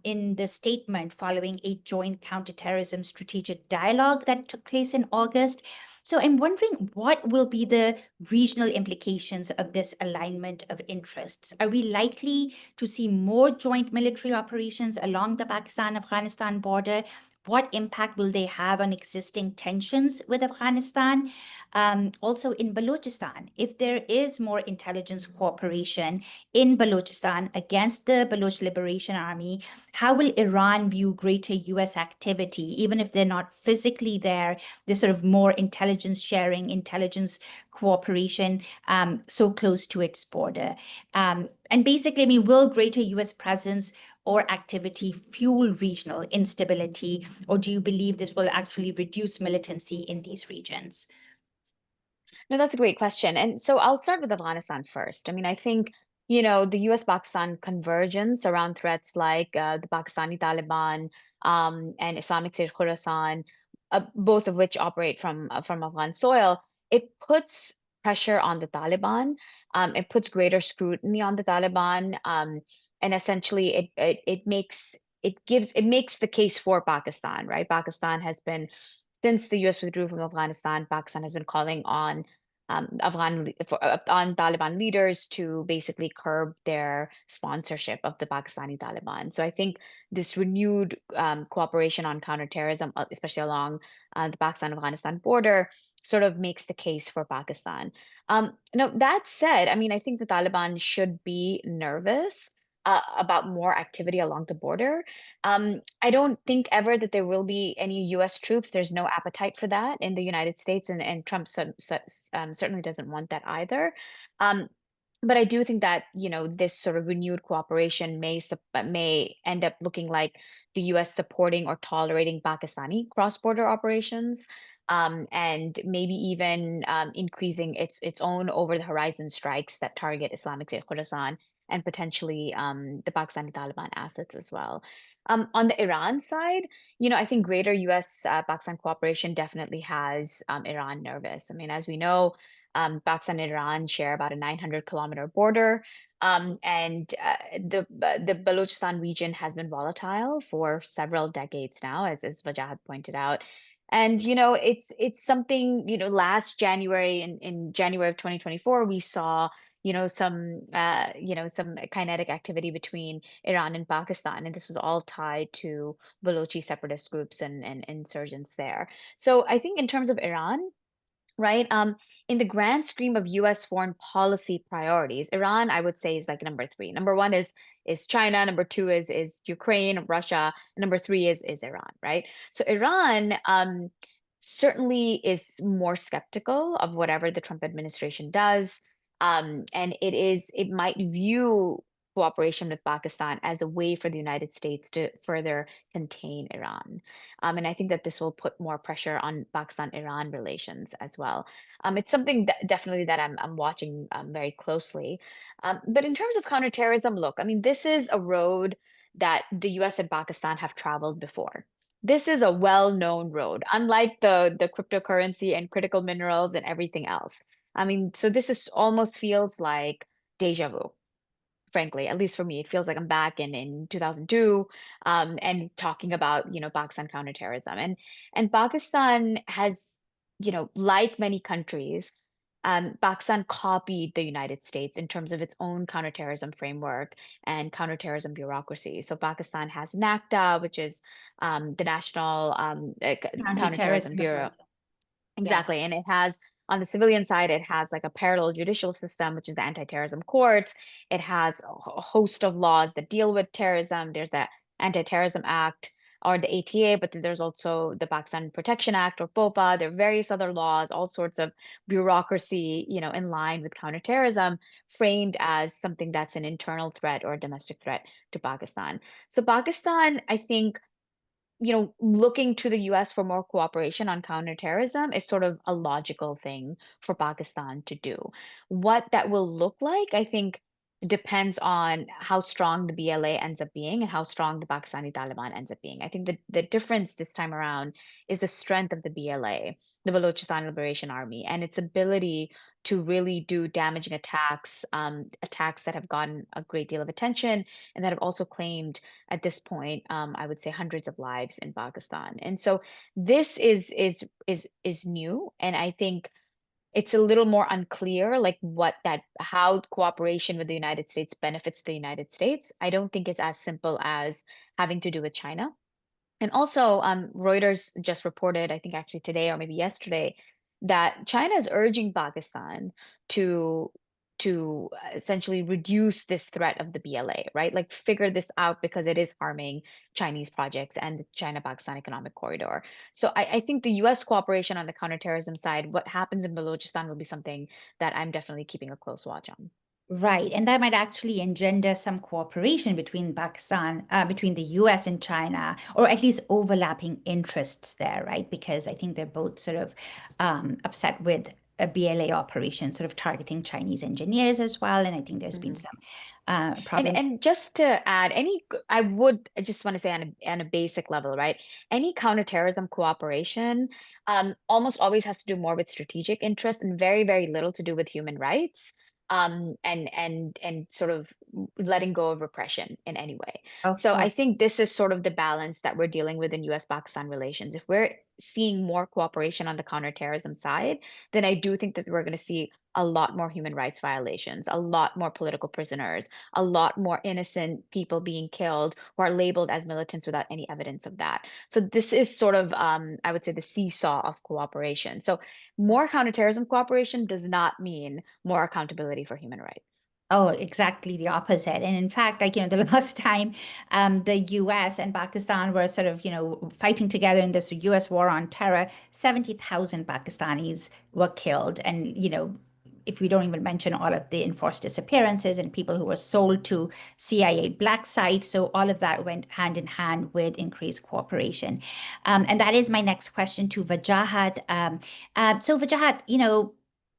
in the statement following a joint counterterrorism strategic dialogue that took place in August. So I'm wondering, what will be the regional implications of this alignment of interests? Are we likely to see more joint military operations along the Pakistan-Afghanistan border? What impact will they have on existing tensions with Afghanistan? Also in Balochistan, if there is more intelligence cooperation in Balochistan against the Baloch Liberation Army, how will Iran view greater US activity, even if they're not physically there, this sort of more intelligence sharing, intelligence cooperation so close to its border? And basically, will greater US presence or activity fuel regional instability, or do you believe this will actually reduce militancy in these regions? No, that's a great question. And so I'll start with Afghanistan first. I mean, I think, the US-Pakistan convergence around threats like the Pakistani-Taliban and Islamic State Khorasan, both of which operate from Afghan soil, it puts pressure on the Taliban. It puts greater scrutiny on the Taliban, and essentially it makes the case for Pakistan, right? Pakistan has been, since the US withdrew from Afghanistan, Pakistan has been calling on on Taliban leaders to basically curb their sponsorship of the Pakistani Taliban. So I think this renewed cooperation on counterterrorism, especially along the Pakistan-Afghanistan border, sort of makes the case for Pakistan. Now, that said, I mean, I think the Taliban should be nervous about more activity along the border. I don't think ever that there will be any US troops. There's no appetite for that in the United States, and Trump certainly doesn't want that either. But I do think that, this sort of renewed cooperation may end up looking like the US supporting or tolerating Pakistani cross-border operations, and maybe even increasing its own over-the-horizon strikes that target Islamic State Khorasan and potentially the Pakistani Taliban assets as well. On the Iran side, I think greater US-Pakistan cooperation definitely has Iran nervous. I mean, as we know, Pakistan and Iran share about a 900-kilometer border, and the Balochistan region has been volatile for several decades now, as Wajahat pointed out. And it's something, last January, in January of 2024, we saw some kinetic activity between Iran and Pakistan, and this was all tied to Balochi separatist groups and insurgents there. So I think in terms of Iran, right? In the grand scheme of U.S. foreign policy priorities, Iran, I would say, is like number 3. Number 1 is China. Number 2 is Ukraine, Russia. And number 3 is Iran, right? So Iran certainly is more skeptical of whatever the Trump administration does, and it might view cooperation with Pakistan as a way for the United States to further contain Iran. And I think that this will put more pressure on Pakistan-Iran relations as well. It's something that definitely that I'm watching very closely. But in terms of counterterrorism, look, I mean, this is a road that the US and Pakistan have traveled before. This is a well-known road, unlike the cryptocurrency and critical minerals and everything else. I mean, so this is almost feels like deja vu, frankly. At least for me, it feels like I'm back in 2002, and talking about, Pakistan counterterrorism. And Pakistan has, like many countries, Pakistan copied the United States in terms of its own counterterrorism framework and counterterrorism bureaucracy. So Pakistan has NACTA, which is the National Counterterrorism Anti-terrorism Bureau. approach. Yeah. Exactly. And it has, on the civilian side, it has like a parallel judicial system, which is the anti-terrorism courts. It has a host of laws that deal with terrorism. There's the Anti-Terrorism Act or the ATA, but then there's also the Pakistan Protection Act or POPA. There are various other laws, all sorts of bureaucracy, in line with counterterrorism, framed as something that's an internal threat or a domestic threat to Pakistan. So Pakistan, I think, looking to the US for more cooperation on counterterrorism is sort of a logical thing for Pakistan to do. What that will look like, I think, depends on how strong the BLA ends up being and how strong the Pakistani Taliban ends up being. I think the difference this time around is the strength of the BLA, the Balochistan Liberation Army, and its ability to really do damaging attacks, attacks that have gotten a great deal of attention and that have also claimed at this point, I would say hundreds of lives in Pakistan. And so this is new, and I think it's a little more unclear, like how cooperation with the United States benefits the United States. I don't think it's as simple as having to do with China. And also, Reuters just reported, I think actually today or maybe yesterday, that China is urging Pakistan to essentially reduce this threat of the BLA, right? Like figure this out because it is harming Chinese projects and the China-Pakistan Economic Corridor. So I think the US cooperation on the counterterrorism side, what happens in Balochistan will be something that I'm definitely keeping a close watch on. Right, and that might actually engender some cooperation between between the US and China, or at least overlapping interests there, right? Because I think they're both sort of upset with a BLA operation, sort of targeting Chinese engineers as well. And I think there's been some problems. And just to add, I just want to say on a basic level, right? Any counterterrorism cooperation almost always has to do more with strategic interest and very, very little to do with human rights. And sort of letting go of repression in any way. So I think this is sort of the balance that we're dealing with in US-Pakistan relations. If we're seeing more cooperation on the counterterrorism side, then I do think that we're going to see a lot more human rights violations, a lot more political prisoners, a lot more innocent people being killed who are labeled as militants without any evidence of that. So this is sort of, I would say, the seesaw of cooperation. So more counterterrorism cooperation does not mean more accountability for human rights. Oh, exactly the opposite. And in fact, like, the last time the US and Pakistan were sort of, fighting together in this US war on terror, 70,000 Pakistanis were killed. And, if we don't even mention all of the enforced disappearances and people who were sold to CIA black sites. So all of that went hand in hand with increased cooperation. And that is my next question to Wajahat. So Wajahat,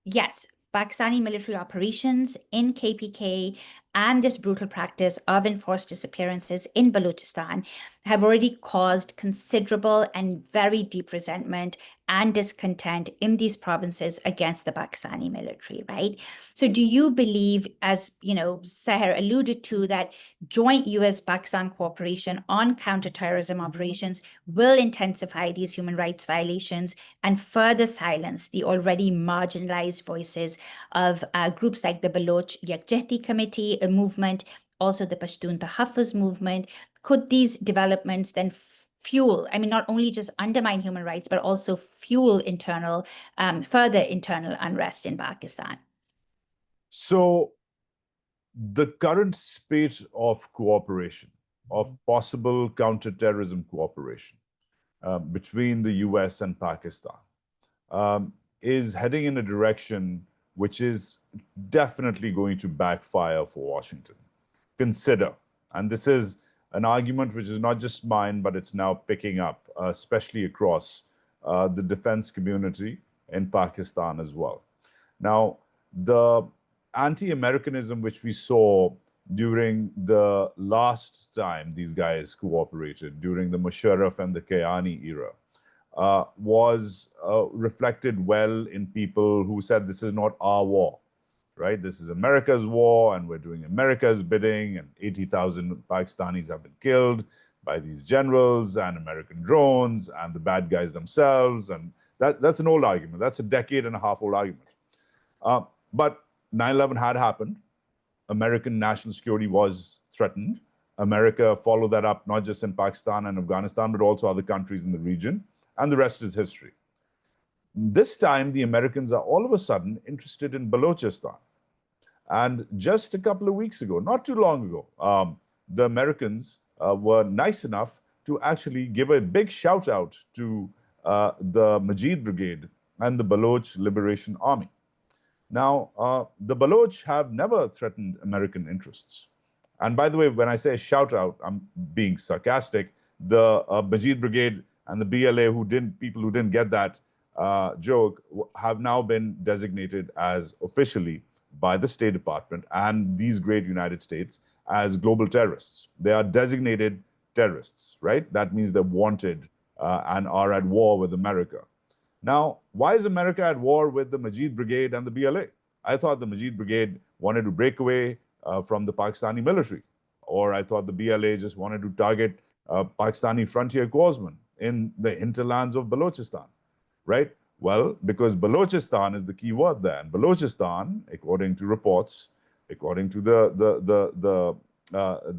yes, Pakistani military operations in KPK and this brutal practice of enforced disappearances in Balochistan have already caused considerable and very deep resentment and discontent in these provinces against the Pakistani military, right? So do you believe, as Sahar alluded to, that joint US-Pakistan cooperation on counterterrorism operations will intensify these human rights violations and further silence the already marginalized voices of groups like the Baloch Yakjehti Committee, a movement, also the Pashtun Tahaffuz movement? Could these developments then fuel, I mean, not only just undermine human rights, but also fuel further internal unrest in Pakistan? So the current spate of cooperation, of possible counterterrorism cooperation between the US and Pakistan is heading in a direction which is definitely going to backfire for Washington. Consider, and this is an argument which is not just mine, but it's now picking up, especially across the defense community in Pakistan as well. Now, the anti-Americanism which we saw during the last time these guys cooperated, during the Musharraf and the Kayani era, was reflected well in people who said this is not our war, right? This is America's war, and we're doing America's bidding, and 80,000 Pakistanis have been killed by these generals and American drones and the bad guys themselves. And that's an old argument. That's a decade and a half old argument. But 9/11 had happened. American national security was threatened. America followed that up, not just in Pakistan and Afghanistan, but also other countries in the region. And the rest is history. This time, the Americans are all of a sudden interested in Balochistan. And just a couple of weeks ago, not too long ago, the Americans were nice enough to actually give a big shout out to the Majid Brigade and the Baloch Liberation Army. Now, the Baloch have never threatened American interests. And by the way, when I say shout out, I'm being sarcastic. The Majid Brigade and the BLA, people who didn't get that joke, have now been designated as officially by the State Department and these great United States as global terrorists. They are designated terrorists, right? That means they're wanted and are at war with America. Now, why is America at war with the Majid Brigade and the BLA? I thought the Majid Brigade wanted to break away from the Pakistani military, or I thought the BLA just wanted to target Pakistani frontier corpsmen in the hinterlands of Balochistan, right? Well, because Balochistan is the key word there. And Balochistan, according to reports, according to the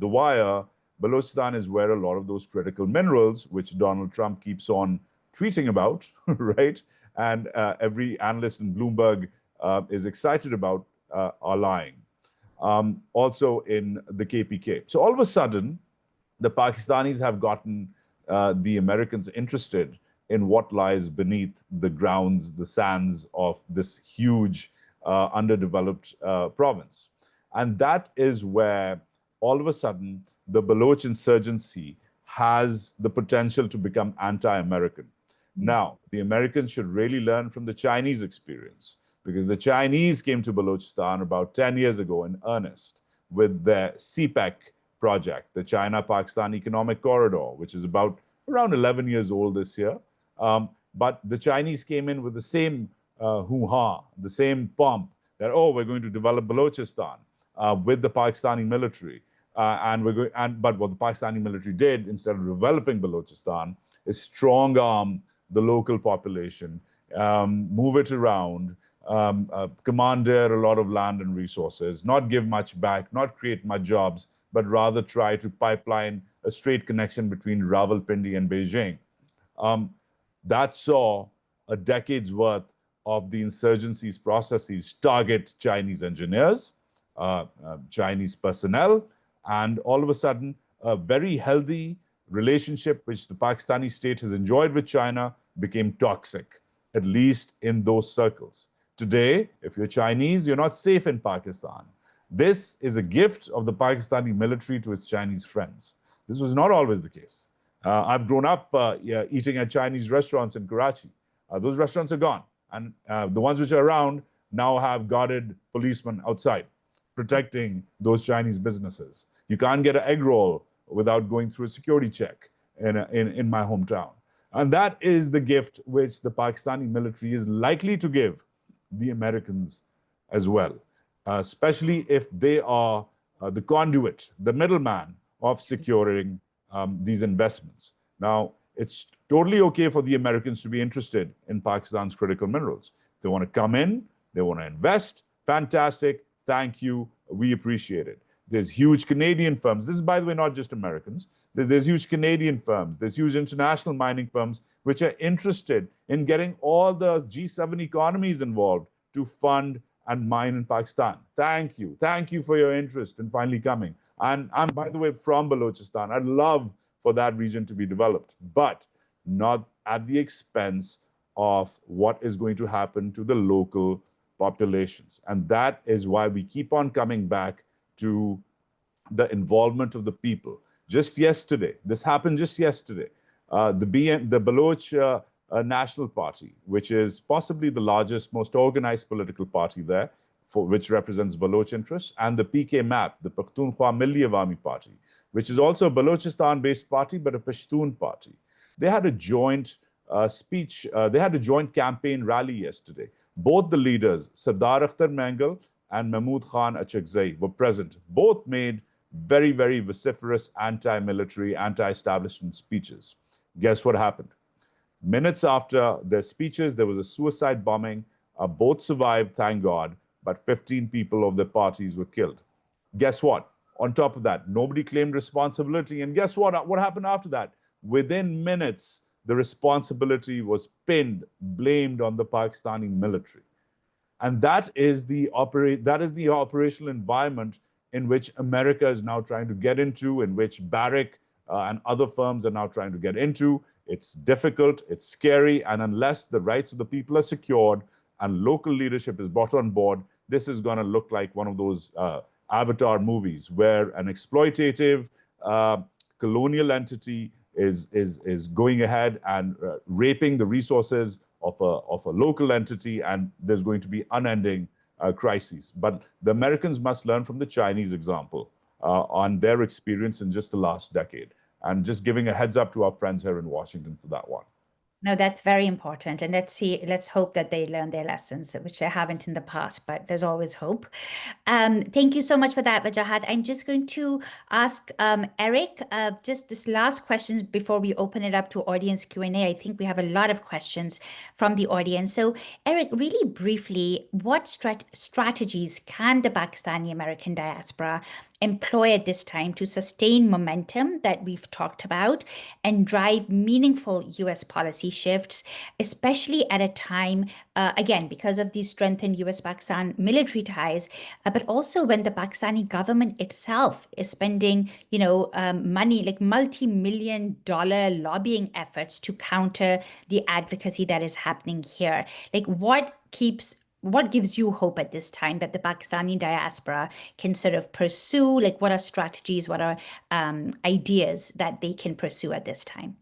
wire, Balochistan is where a lot of those critical minerals, which Donald Trump keeps on tweeting about, right? And every analyst in Bloomberg is excited about, are lying. Also in the KPK. So all of a sudden, the Pakistanis have gotten the Americans interested in what lies beneath the grounds, the sands of this huge underdeveloped province. And that is where all of a sudden the Baloch insurgency has the potential to become anti-American. Now, the Americans should really learn from the Chinese experience, because the Chinese came to Balochistan about 10 years ago in earnest with their CPEC project, the China-Pakistan Economic Corridor, which is about around 11 years old this year. But the Chinese came in with the same hoo-ha, the same pomp that, oh, we're going to develop Balochistan with the Pakistani military. But what the Pakistani military did, instead of developing Balochistan, is strong arm the local population, move it around, commandeer a lot of land and resources, not give much back, not create much jobs, but rather try to pipeline a straight connection between Rawalpindi and Beijing. That saw a decade's worth of the insurgency's processes target Chinese engineers, Chinese personnel, and all of a sudden, a very healthy relationship which the Pakistani state has enjoyed with China became toxic, at least in those circles. Today, if you're Chinese, you're not safe in Pakistan. This is a gift of the Pakistani military to its Chinese friends. This was not always the case. I've grown up eating at Chinese restaurants in Karachi. Those restaurants are gone. And the ones which are around now have guarded policemen outside protecting those Chinese businesses. You can't get an egg roll without going through a security check in my hometown. And that is the gift which the Pakistani military is likely to give the Americans as well, especially if they are the conduit, the middleman of securing these investments. Now, it's totally okay for the Americans to be interested in Pakistan's critical minerals. They want to come in, they want to invest, fantastic, thank you, we appreciate it. There's huge Canadian firms. This is, by the way, not just Americans. There's huge Canadian firms. There's huge international mining firms which are interested in getting all the G7 economies involved to fund and mine in Pakistan. Thank you. Thank you for your interest in finally coming. And I'm, by the way, from Balochistan. I'd love for that region to be developed, but not at the expense of what is going to happen to the local populations. And that is why we keep on coming back to the involvement of the people. Just yesterday, this happened just yesterday, the Baloch National Party, which is possibly the largest, most organized political party there, which represents Baloch interests, and the PK-MAP, the Pakhtunkhwa Milli Awami Party, which is also a Balochistan-based party, but a Pashtun party. They had a joint they had a joint campaign rally yesterday. Both the leaders, Sardar Akhtar Mangal and Mahmood Khan Achakzai, were present. Both made very, very vociferous anti-military, anti-establishment speeches. Guess what happened? Minutes after their speeches, there was a suicide bombing. Both survived, thank God, but 15 people of the parties were killed. Guess what? On top of that, nobody claimed responsibility. And guess what? What happened after that? Within minutes, the responsibility was pinned, blamed on the Pakistani military. And that is the operational environment in which America is now trying to get into, in which Barrick and other firms are now trying to get into. It's difficult, it's scary, and unless the rights of the people are secured and local leadership is brought on board, this is going to look like one of those Avatar movies where an exploitative colonial entity is going ahead and raping the resources of a local entity, and there's going to be unending crises. But the Americans must learn from the Chinese example on their experience in just the last decade. And just giving a heads up to our friends here in Washington for that one. No, that's very important. And let's hope that they learn their lessons, which they haven't in the past, but there's always hope. Thank you so much for that, Wajahat. I'm just going to ask Erik, just this last question before we open it up to audience Q&A. I think we have a lot of questions from the audience. So Erik, really briefly, what strategies can the Pakistani-American diaspora employ at this time to sustain momentum that we've talked about and drive meaningful U.S. policy shifts, especially at a time, again, because of these strengthened U.S.-Pakistan military ties, but also when the Pakistani government itself is spending, money, like multi-million-dollar lobbying efforts to counter the advocacy that is happening here. Like, what gives you hope at this time that the Pakistani diaspora can sort of pursue? Like, what are strategies, what are ideas that they can pursue at this time?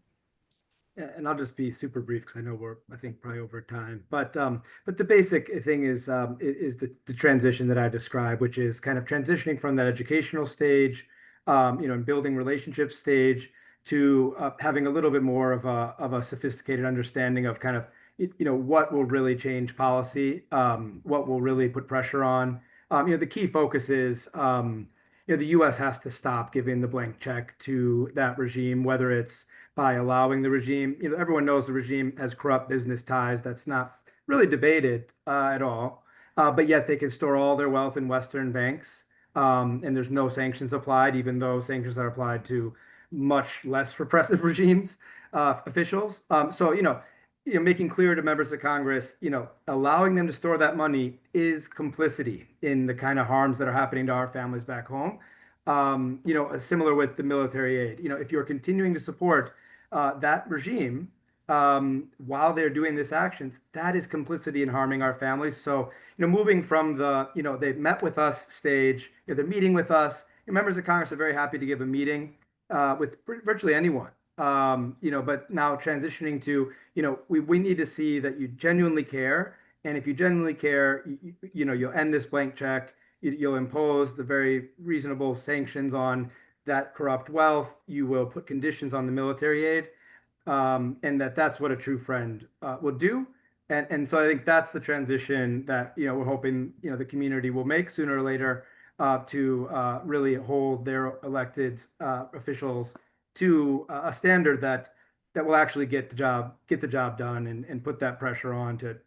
And I'll just be super brief because I know I think probably over time. But the basic thing is the transition that I described, which is kind of transitioning from that educational stage, and building relationship stage to having a little bit more of a sophisticated understanding of kind of what will really change policy, what will really put pressure on. The key focus is the U.S. has to stop giving the blank check to that regime, whether it's by allowing the regime. Everyone knows the regime has corrupt business ties. That's not really debated at all. But yet they can store all their wealth in Western banks, and there's no sanctions applied, even though sanctions are applied to much less repressive regimes, officials. So making clear to members of Congress, allowing them to store that money is complicity in the kind of harms that are happening to our families back home. Similar with the military aid. If you're continuing to support that regime while they're doing this actions, that is complicity in harming our families. So, moving from the, they've met with us stage, they're meeting with us. Members of Congress are very happy to give a meeting with virtually anyone. But now transitioning to, we need to see that you genuinely care. And if you genuinely care, you'll end this blank check. You'll impose the very reasonable sanctions on that corrupt wealth. You will put conditions on the military aid, and that's what a true friend will do. And so I think that's the transition that we're hoping the community will make sooner or later to really hold their elected officials to a standard that will actually get the job done and put that pressure on to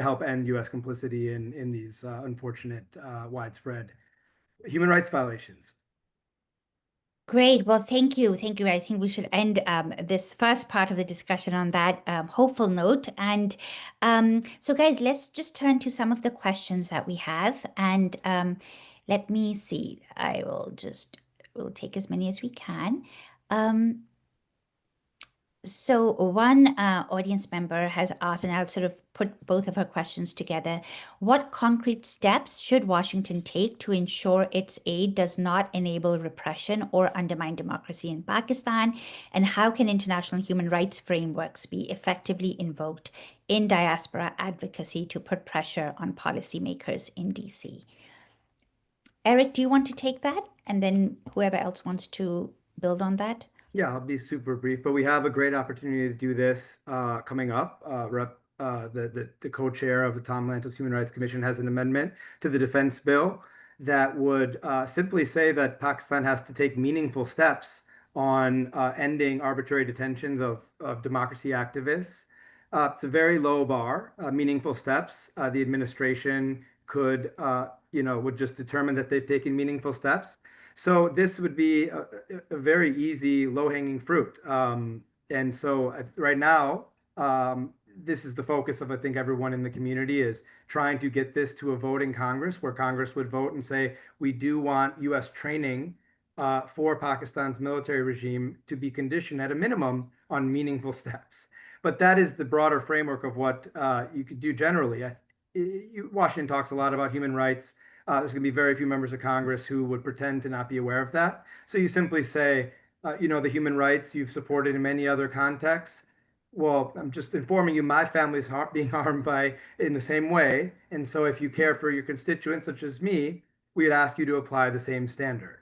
help end U.S. complicity in these unfortunate widespread human rights violations. Great. Well, thank you. Thank you. I think we should end this first part of the discussion on that hopeful note. And so, guys, let's just turn to some of the questions that we have. And let me see. We'll take as many as we can. So one audience member has asked, and I'll sort of put both of her questions together. What concrete steps should Washington take to ensure its aid does not enable repression or undermine democracy in Pakistan? And how can international human rights frameworks be effectively invoked in diaspora advocacy to put pressure on policymakers in DC? Eric, do you want to take that? And then whoever else wants to build on that? Yeah, I'll be super brief, but we have a great opportunity to do this coming up. The co-chair of the Tom Lantos Human Rights Commission has an amendment to the defense bill that would simply say that Pakistan has to take meaningful steps on ending arbitrary detentions of democracy activists. It's a very low bar, meaningful steps. The administration could, would just determine that they've taken meaningful steps. So this would be a very easy, low-hanging fruit. And so right now, this is the focus of, I think, everyone in the community is trying to get this to a vote in Congress, where Congress would vote and say, we do want U.S. training for Pakistan's military regime to be conditioned at a minimum on meaningful steps. But that is the broader framework of what you could do generally. Washington talks a lot about human rights. There's going to be very few members of Congress who would pretend to not be aware of that. So you simply say, the human rights you've supported in many other contexts. Well, I'm just informing you, my family's being harmed by in the same way. And so if you care for your constituents, such as me, we'd ask you to apply the same standard.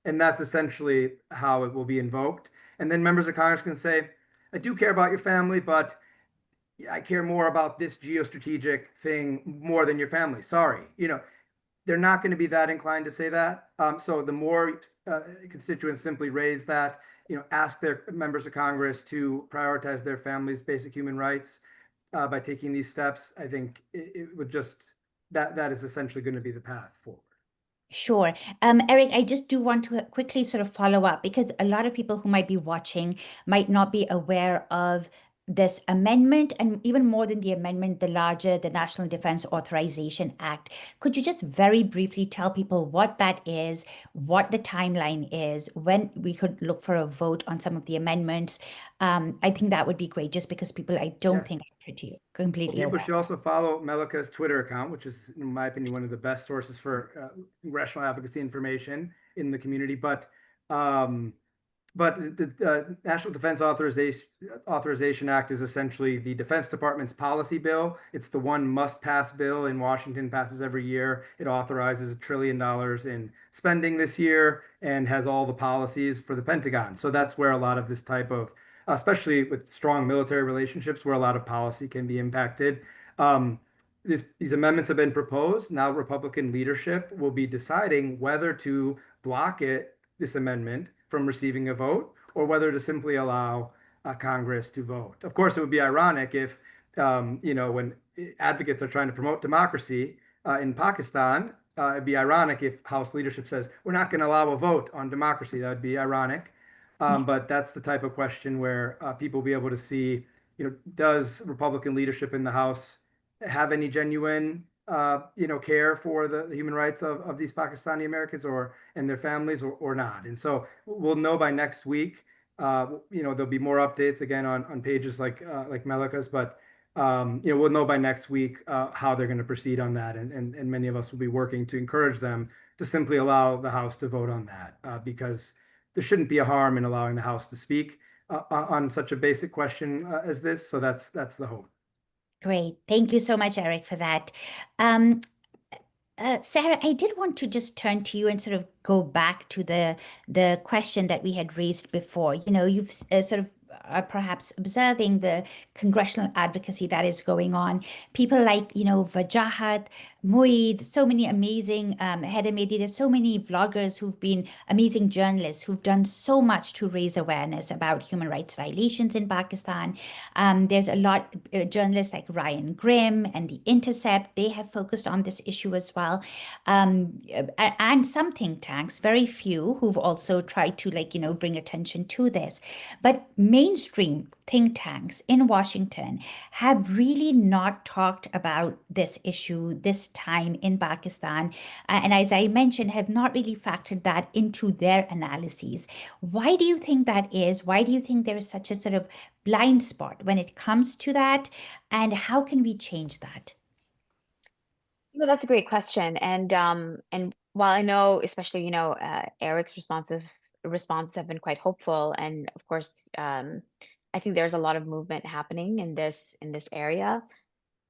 And that's essentially how it will be invoked. And then members of Congress can say, I do care about your family, but I care more about this geostrategic thing more than your family. Sorry. They're not going to be that inclined to say that. So the more constituents simply raise that, ask their members of Congress to prioritize their families' basic human rights by taking these steps, I think it would just, that is essentially going to be the path forward. Sure. Eric, I just do want to quickly sort of follow up because a lot of people who might be watching might not be aware of this amendment, and even more than the amendment, the National Defense Authorization Act. Could you just very briefly tell people what that is, what the timeline is, when we could look for a vote on some of the amendments? I think that would be great, just because people, I don't think are completely People aware. should also follow Melika's Twitter account, which is, in my opinion, one of the best sources for congressional advocacy information in the community. But the National Defense Authorization Act is essentially the Defense Department's policy bill. It's the one must-pass bill in Washington, passes every year. It authorizes $1 trillion in spending this year and has all the policies for the Pentagon. So that's where a lot of this type of, especially with strong military relationships, where a lot of policy can be impacted. These amendments have been proposed. Now Republican leadership will be deciding whether to block this amendment from receiving a vote, or whether to simply allow Congress to vote. Of course, it would be ironic if, when advocates are trying to promote democracy in Pakistan, it'd be ironic if House leadership says, we're not going to allow a vote on democracy. That would be ironic. But that's the type of question where people will be able to see, does Republican leadership in the House have any genuine care for the human rights of these Pakistani-Americans and their families or not. And so we'll know by next week. There'll be more updates again on pages like Melika's, but we'll know by next week how they're going to proceed on that. And many of us will be working to encourage them to simply allow the House to vote on that because there shouldn't be a harm in allowing the House to speak on such a basic question as this. So that's the hope. Great. Thank you so much, Eric, for that. Sarah, I did want to just turn to you and sort of go back to the question that we had raised before. You've sort of are perhaps observing the congressional advocacy that is going on. People like, Wajahat Moeed, so many amazing, Heather Mehdi, there's so many vloggers who've been amazing journalists who've done so much to raise awareness about human rights violations in Pakistan. There's a lot journalists like Ryan Grimm and The Intercept, they have focused on this issue as well. And some think tanks, very few, who've also tried to bring attention to this. But mainstream think tanks in Washington have really not talked about this issue this time in Pakistan. And as I mentioned, have not really factored that into their analyses. Why do you think that is? Why do you think there is such a sort of blind spot when it comes to that? And how can we change that? Well, that's a great question. And while I know, especially, Eric's responses have been quite hopeful, and of course, I think there's a lot of movement happening in this area.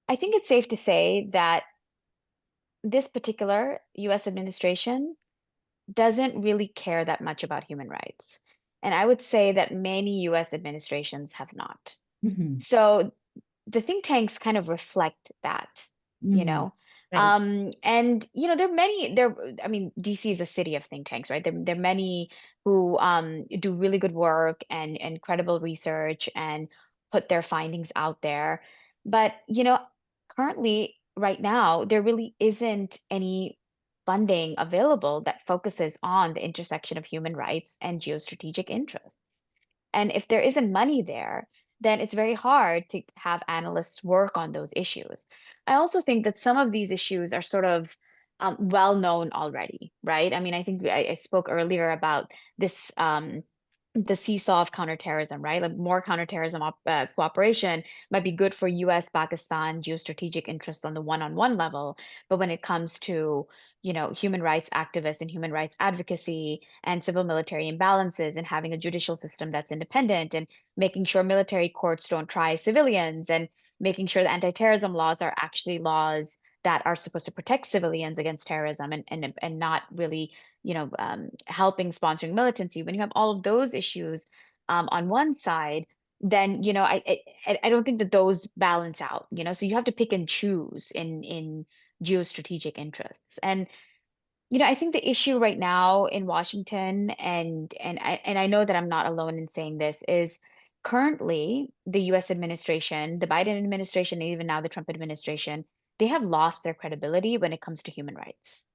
I think it's safe to say that this particular US administration doesn't really care that much about human rights. And I would say that many US administrations have not. Mhm. So the think tanks kind of reflect that, you Mm, know. right. And there are many there I mean, DC is a city of think tanks, right? There are many who do really good work and credible research and put their findings out there. But, currently right now there really isn't any funding available that focuses on the intersection of human rights and geostrategic interests. And if there isn't money there, then it's very hard to have analysts work on those issues. I also think that some of these issues are sort of well known already, right? I mean, I think I spoke earlier about this. The seesaw of counterterrorism, right? Like more counterterrorism cooperation might be good for U.S. Pakistan geostrategic interests on the one-on-one level, but when it comes to human rights activists and human rights advocacy and civil military imbalances and having a judicial system that's independent and making sure military courts don't try civilians and making sure the anti-terrorism laws are actually laws that are supposed to protect civilians against terrorism and not really helping sponsoring militancy. When you have all of those issues on one side, then I don't think that those balance out. So you have to pick and choose in geostrategic interests. And I think the issue right now in Washington, and I know that I'm not alone in saying this, is currently the U.S. administration, the Biden administration, and even now the Trump administration, they have lost their credibility when it comes to human rights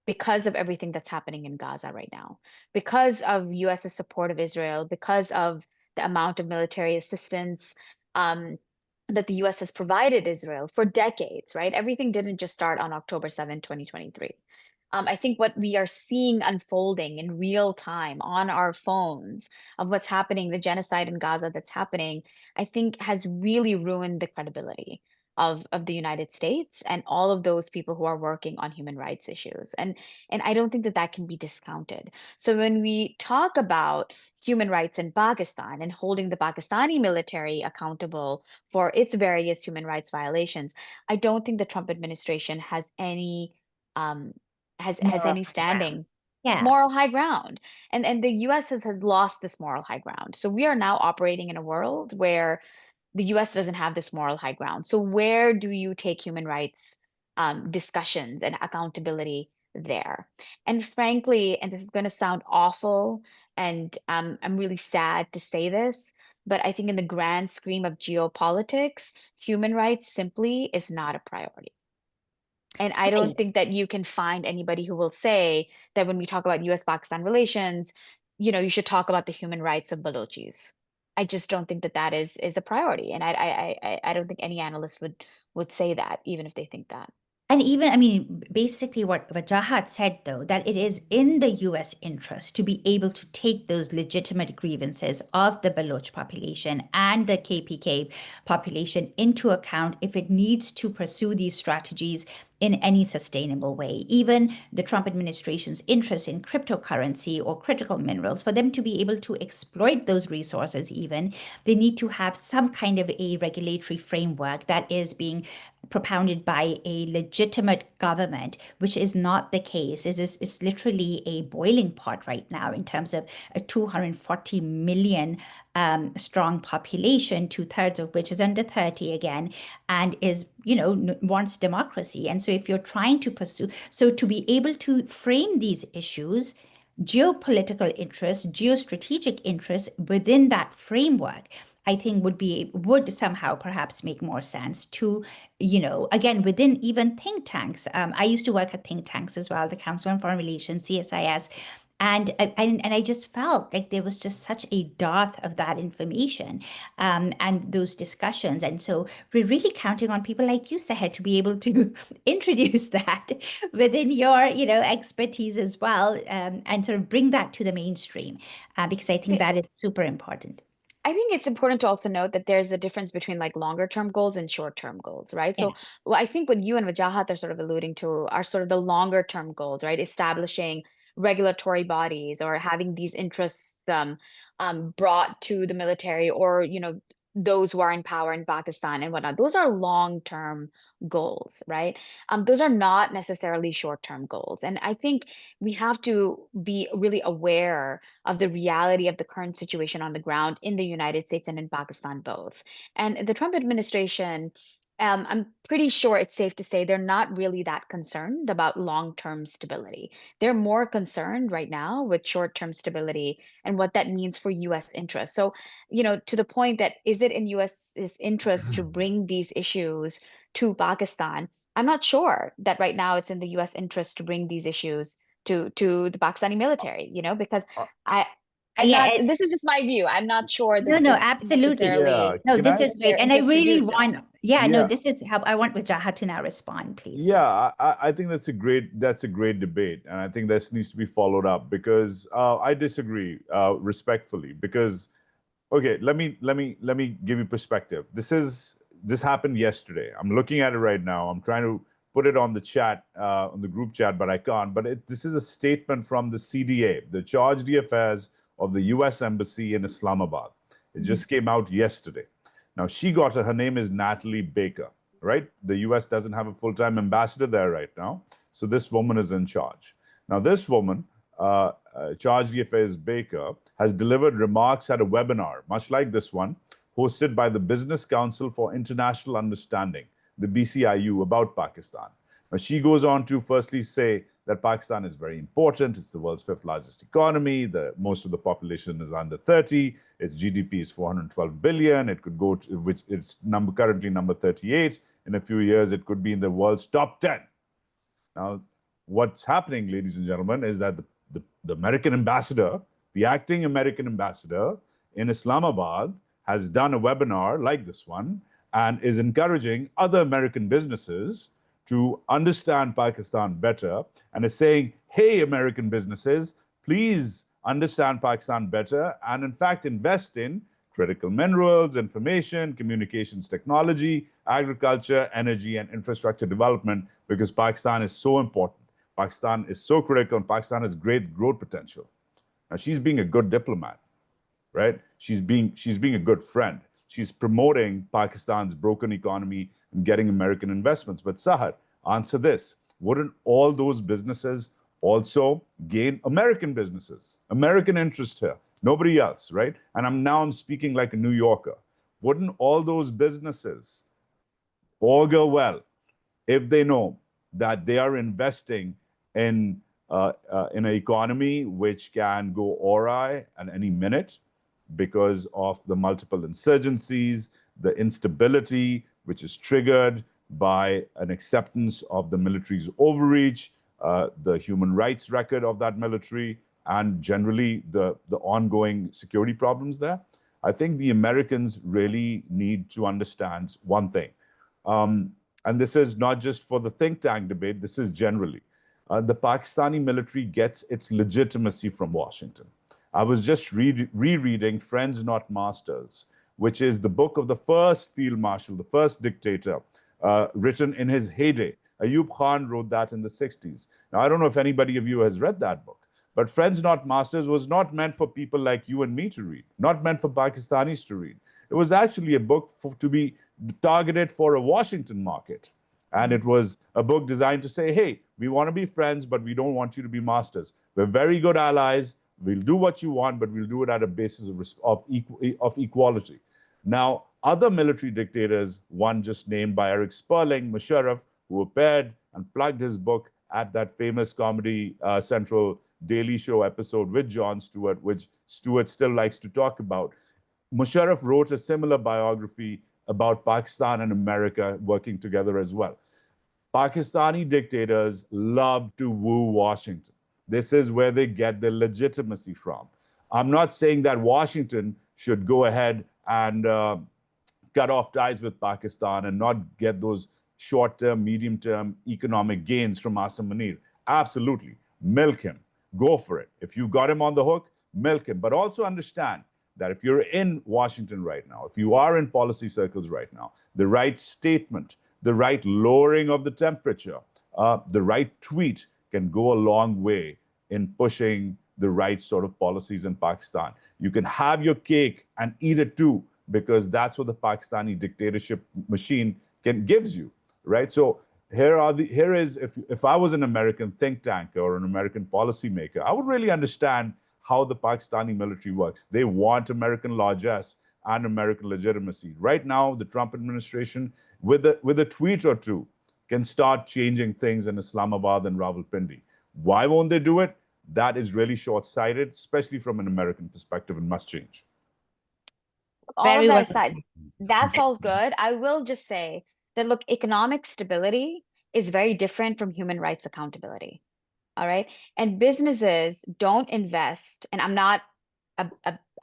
because of everything that's happening in Gaza right now, because of US's support of Israel, because of the amount of military assistance that the US has provided Israel for decades, right? Everything didn't just start on October 7, 2023. I think what we are seeing unfolding in real time on our phones of what's happening, the genocide in Gaza that's happening, I think has really ruined the credibility of the United States and all of those people who are working on human rights issues. And I don't think that that can be discounted. So when we talk about human rights in Pakistan and holding the Pakistani military accountable for its various human rights violations, I don't think the Trump administration has any um, has Moral any high ground. standing Yeah. moral high ground. And the US has lost this moral high ground. So we are now operating in a world where the US doesn't have this moral high ground. So where do you take human rights discussions and accountability there? And frankly, and this is going to sound awful, and I'm really sad to say this, but I think in the grand scheme of geopolitics, human rights simply is not a priority. And I don't Right. think that you can find anybody who will say that when we talk about US-Pakistan relations, you should talk about the human rights of Balochis. I just don't think that that is a priority, and I don't think any analyst would say that, even if they think that. And even, I mean, basically what Wajahat said, though, that it is in the US interest to be able to take those legitimate grievances of the Baloch population and the KPK population into account if it needs to pursue these strategies in any sustainable way. Even the Trump administration's interest in cryptocurrency or critical minerals, for them to be able to exploit those resources, even, they need to have some kind of a regulatory framework that is being propounded by a legitimate government, which is not the case. It's literally a boiling pot right now in terms of a 240 million strong population, 2/3 of which is under 30 again, and is, wants democracy. And so if you're trying to pursue, so to be able to frame these issues, geopolitical interests, geostrategic interests within that framework, I think would somehow perhaps make more sense to, again, within even think tanks. I used to work at think tanks as well, the Council on Foreign Relations, CSIS. And I just felt like there was just such a dearth of that information and those discussions. And so we're really counting on people like you, Sahar, to be able to introduce that within your, expertise as well, and sort of bring that to the mainstream, because I think that is super important. I think it's important to also note that there's a difference between like longer term goals and short term goals, right? Yeah. So, well, I think what you and Wajahat are sort of alluding to are sort of the longer term goals, right? Establishing regulatory bodies or having these interests brought to the military, or those who are in power in Pakistan and whatnot. Those are long term goals, right? Those are not necessarily short term goals, and I think we have to be really aware of the reality of the current situation on the ground in the United States and in Pakistan both. And the Trump administration, I'm pretty sure it's safe to say they're not really that concerned about long-term stability. They're more concerned right now with short-term stability and what that means for US interests. So, to the point that is it in US's interest to bring these issues to Pakistan? I'm not sure that right now it's in the US interest to bring these issues to the Pakistani military, because Uh, I'm not, Yeah, this is just my view. I'm not sure that no, it's absolutely. yeah, necessarily No, can this I? is their great. And I interest to do really so. want, yeah, no, Yeah, this is how I want Wajahat to now respond, please. yeah. I think that's a great debate, and I think this needs to be followed up because I disagree respectfully. Because okay, let me give you perspective. This happened yesterday. I'm looking at it right now. I'm trying to put it on the chat, on the group chat, but I can't. But this is a statement from the CDA, the Charge d'Affaires of the U.S. Embassy in Islamabad. It just came out yesterday. Now her name is Natalie Baker, right? The U.S. doesn't have a full-time ambassador there right now, so this woman is in charge. Now this woman, Charge d'Affaires Baker, has delivered remarks at a webinar, much like this one, hosted by the Business Council for International Understanding, the BCIU, about Pakistan. Now, she goes on to firstly say that Pakistan is very important. It's the world's 5th largest economy. Most of the population is under 30. Its GDP is 412 billion. It could go to, which it's currently number 38. In a few years, it could be in the world's top 10. Now, what's happening, ladies and gentlemen, is that the American ambassador, the acting American ambassador in Islamabad, has done a webinar like this one and is encouraging other American businesses to understand Pakistan better, and is saying, hey, American businesses, please understand Pakistan better and, in fact, invest in critical minerals, information, communications technology, agriculture, energy, and infrastructure development, because Pakistan is so important. Pakistan is so critical, and Pakistan has great growth potential. Now, she's being a good diplomat, right? She's being a good friend. She's promoting Pakistan's broken economy and getting American investments. But Sahar, answer this. Wouldn't all those businesses also gain American businesses, American interest here? Nobody else, right? And I'm speaking like a New Yorker. Wouldn't all those businesses augur well if they know that they are investing in an economy which can go awry at any minute because of the multiple insurgencies, the instability which is triggered by an acceptance of the military's overreach, the human rights record of that military, and generally the ongoing security problems there? I think the Americans really need to understand one thing. And this is not just for the think tank debate, this is generally. The Pakistani military gets its legitimacy from Washington. I was just rereading Friends Not Masters, which is the book of the first field marshal, the first dictator, written in his heyday. Ayub Khan wrote that in the 60s. Now, I don't know if anybody of you has read that book, but Friends Not Masters was not meant for people like you and me to read, not meant for Pakistanis to read. It was actually a book to be targeted for a Washington market, And it was a book designed to say, hey, we want to be friends, but we don't want you to be masters. We're very good allies. We'll do what you want, but we'll do it at a basis of equality. Now, other military dictators, one just named by Erik Sperling, Musharraf, who appeared and plugged his book at that famous Comedy Central Daily Show episode with Jon Stewart, which Stewart still likes to talk about. Musharraf wrote a similar biography about Pakistan and America working together as well. Pakistani dictators love to woo Washington. This is where they get their legitimacy from. I'm not saying that Washington should go ahead and cut off ties with Pakistan and not get those short-term, medium-term economic gains from Asim Munir. Absolutely. Milk him. Go for it. If you got him on the hook, milk him. But also understand that if you're in Washington right now, if you are in policy circles right now, the right statement, the right lowering of the temperature, the right tweet can go a long way in pushing the right sort of policies in Pakistan. You can have your cake and eat it too, because that's what the Pakistani dictatorship machine gives you, right? So here is, if I was an American think tank or an American policymaker, I would really understand how the Pakistani military works. They want American largesse and American legitimacy. Right now, the Trump administration, with a tweet or two, can start changing things in Islamabad and Rawalpindi. Why won't they do it? That is really short-sighted, especially from an American perspective, and must change. All Very of well that aside, that's all good. I will just say that, look, economic stability is very different from human rights accountability. All right. And businesses don't invest, and I'm not a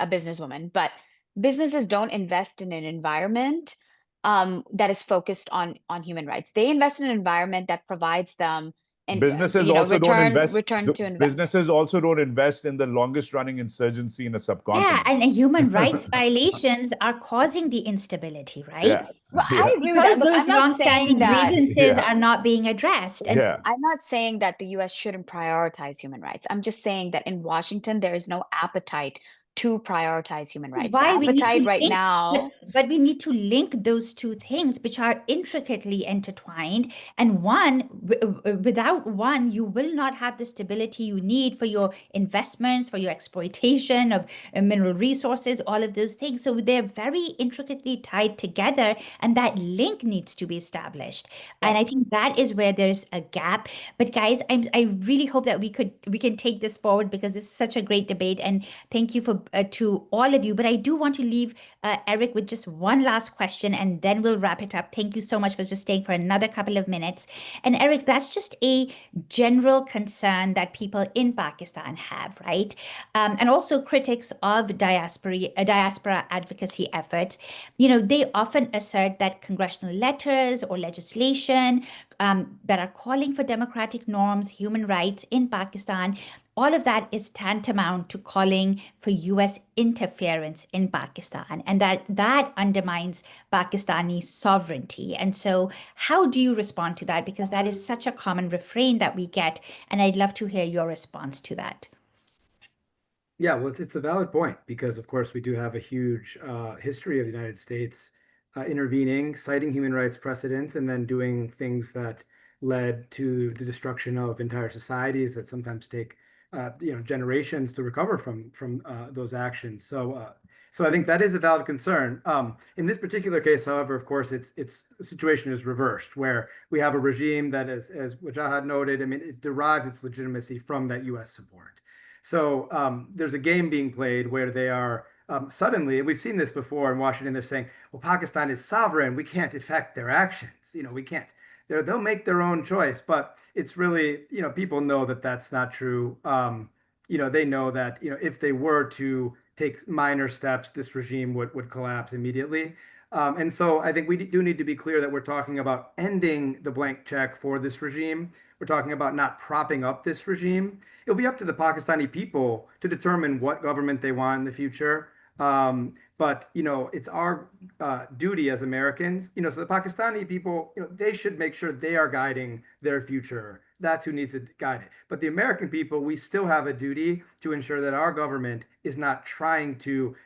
businesswoman, but businesses don't invest in an environment that is focused on human rights. They invest in an environment that provides them and businesses also don't invest. return to invest. Businesses also don't invest in the longest running insurgency in a subcontinent. Yeah, and human rights violations are causing the instability, right? Yeah. Well, Yeah. I agree with that. Because Look, those I'm not long-standing saying that. grievances Yeah. are not being addressed. And Yeah. I'm not saying that the US shouldn't prioritize human rights. I'm just saying that in Washington, there is no appetite to prioritize human That's rights. why The we need to appetite right link, now. but we need to link those two things, which are intricately intertwined. And one, without one, you will not have the stability you need for your investments, for your exploitation of mineral resources, all of those things. So they're very intricately tied together, and that link needs to be established. And I think that is where there's a gap. But guys, I really hope that we can take this forward, because this is such a great debate. And thank you for to all of you. But I do want to leave Erik with just one last question, and then we'll wrap it up. Thank you so much for just staying for another couple of minutes. And Erik, that's just a general concern that people in Pakistan have, right? And also critics of diaspora advocacy efforts. They often assert that congressional letters or legislation that are calling for democratic norms, human rights in Pakistan, all of that is tantamount to calling for US interference in Pakistan, and that undermines Pakistani sovereignty. And so how do you respond to that? Because that is such a common refrain that we get, and I'd love to hear your response to that. Yeah, well, it's a valid point, because of course we do have a huge history of the United States intervening, citing human rights precedents, and then doing things that led to the destruction of entire societies that sometimes take generations to recover from those actions. So I think that is a valid concern. In this particular case, however, of course, the situation is reversed, where we have a regime that, as Wajahat noted, I mean, it derives its legitimacy from that U.S. support. So there's a game being played where they are suddenly, and we've seen this before in Washington, they're saying, well, Pakistan is sovereign. We can't affect their actions. We can't. They'll make their own choice. But it's really, people know that that's not true. They know that, if they were to take minor steps, this regime would collapse immediately. And so I think we do need to be clear that we're talking about ending the blank check for this regime. We're talking about not propping up this regime. It'll be up to the Pakistani people to determine what government they want in the future. But it's our duty as Americans, so the Pakistani people, they should make sure they are guiding their future. That's who needs to guide it. But the American people, we still have a duty to ensure that our government is not trying to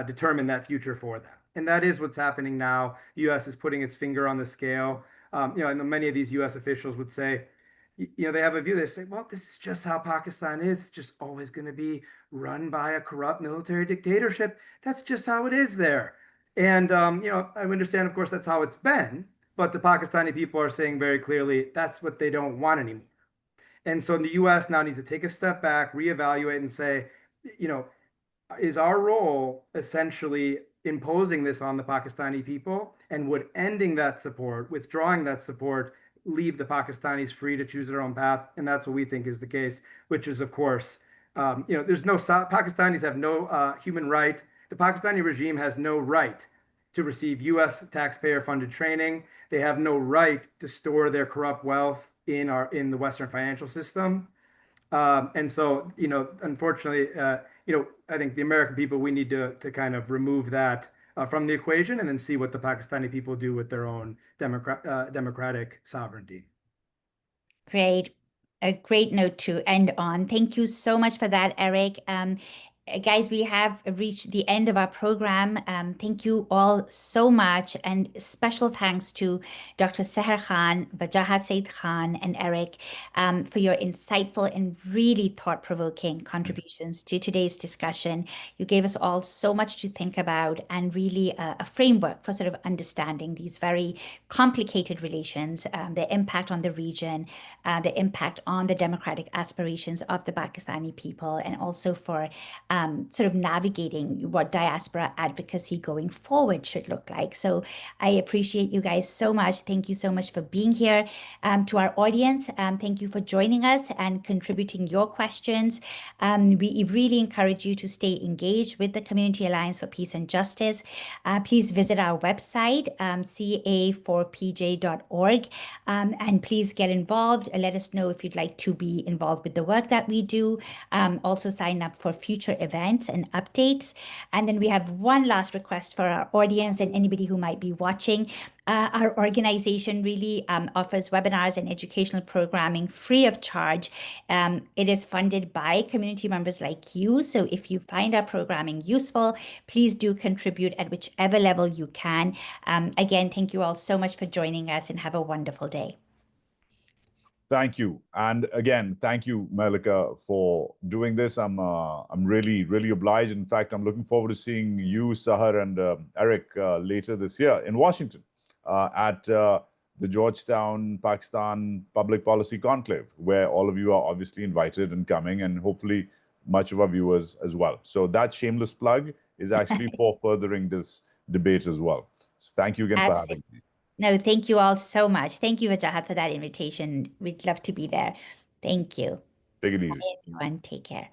determine that future for them. And that is what's happening now. The U.S. is putting its finger on the scale. And many of these U.S. officials would say, they have a view. They say, well, this is just how Pakistan is. It's just always going to be run by a corrupt military dictatorship. That's just how it is there. And, I understand, of course, that's how it's been. But the Pakistani people are saying very clearly that's what they don't want anymore. And so the U.S. now needs to take a step back, reevaluate, and say, is our role essentially imposing this on the Pakistani people? And would ending that support, withdrawing that support, leave the Pakistanis free to choose their own path? And that's what we think is the case, which is, of course, there's no Pakistanis have no human right. The Pakistani regime has no right to receive U.S. taxpayer-funded training. They have no right to store their corrupt wealth in the Western financial system. And so, unfortunately, I think the American people, we need to kind of remove that from the equation and then see what the Pakistani people do with their own democratic sovereignty. Great. A great note to end on. Thank you so much for that, Erik. Guys, we have reached the end of our program. Thank you all so much. And special thanks to Dr. Sahar Khan, Wajahat Khan, and Erik for your insightful and really thought-provoking contributions to today's discussion. You gave us all so much to think about and really a framework for sort of understanding these very complicated relations, the impact on the region, the impact on the democratic aspirations of the Pakistani people, and also for sort of navigating what diaspora advocacy going forward should look like. So I appreciate you guys so much. Thank you so much for being here. To our audience, thank you for joining us and contributing your questions. We really encourage you to stay engaged with the Community Alliance for Peace and Justice. Please visit our website, ca4pj.org, and please get involved. Let us know if you'd like to be involved with the work that we do. Also sign up for future events and updates. And then we have one last request for our audience and anybody who might be watching. Our organization really offers webinars and educational programming free of charge. It is funded by community members like you. So if you find our programming useful, please do contribute at whichever level you can. Again, thank you all so much for joining us and have a wonderful day. Thank you. And again, thank you, Malika, for doing this. I'm really, really obliged. In fact, I'm looking forward to seeing you, Sahar, and Erik later this year in Washington at the Georgetown, Pakistan Public Policy Conclave, where all of you are obviously invited and coming, and hopefully much of our viewers as well. So that shameless plug is actually for furthering this debate as well. So thank you again for having me. No, thank you all so much. Thank you, Wajahat, for that invitation. We'd love to be there. Thank you. Take it easy. Bye, everyone. Take care.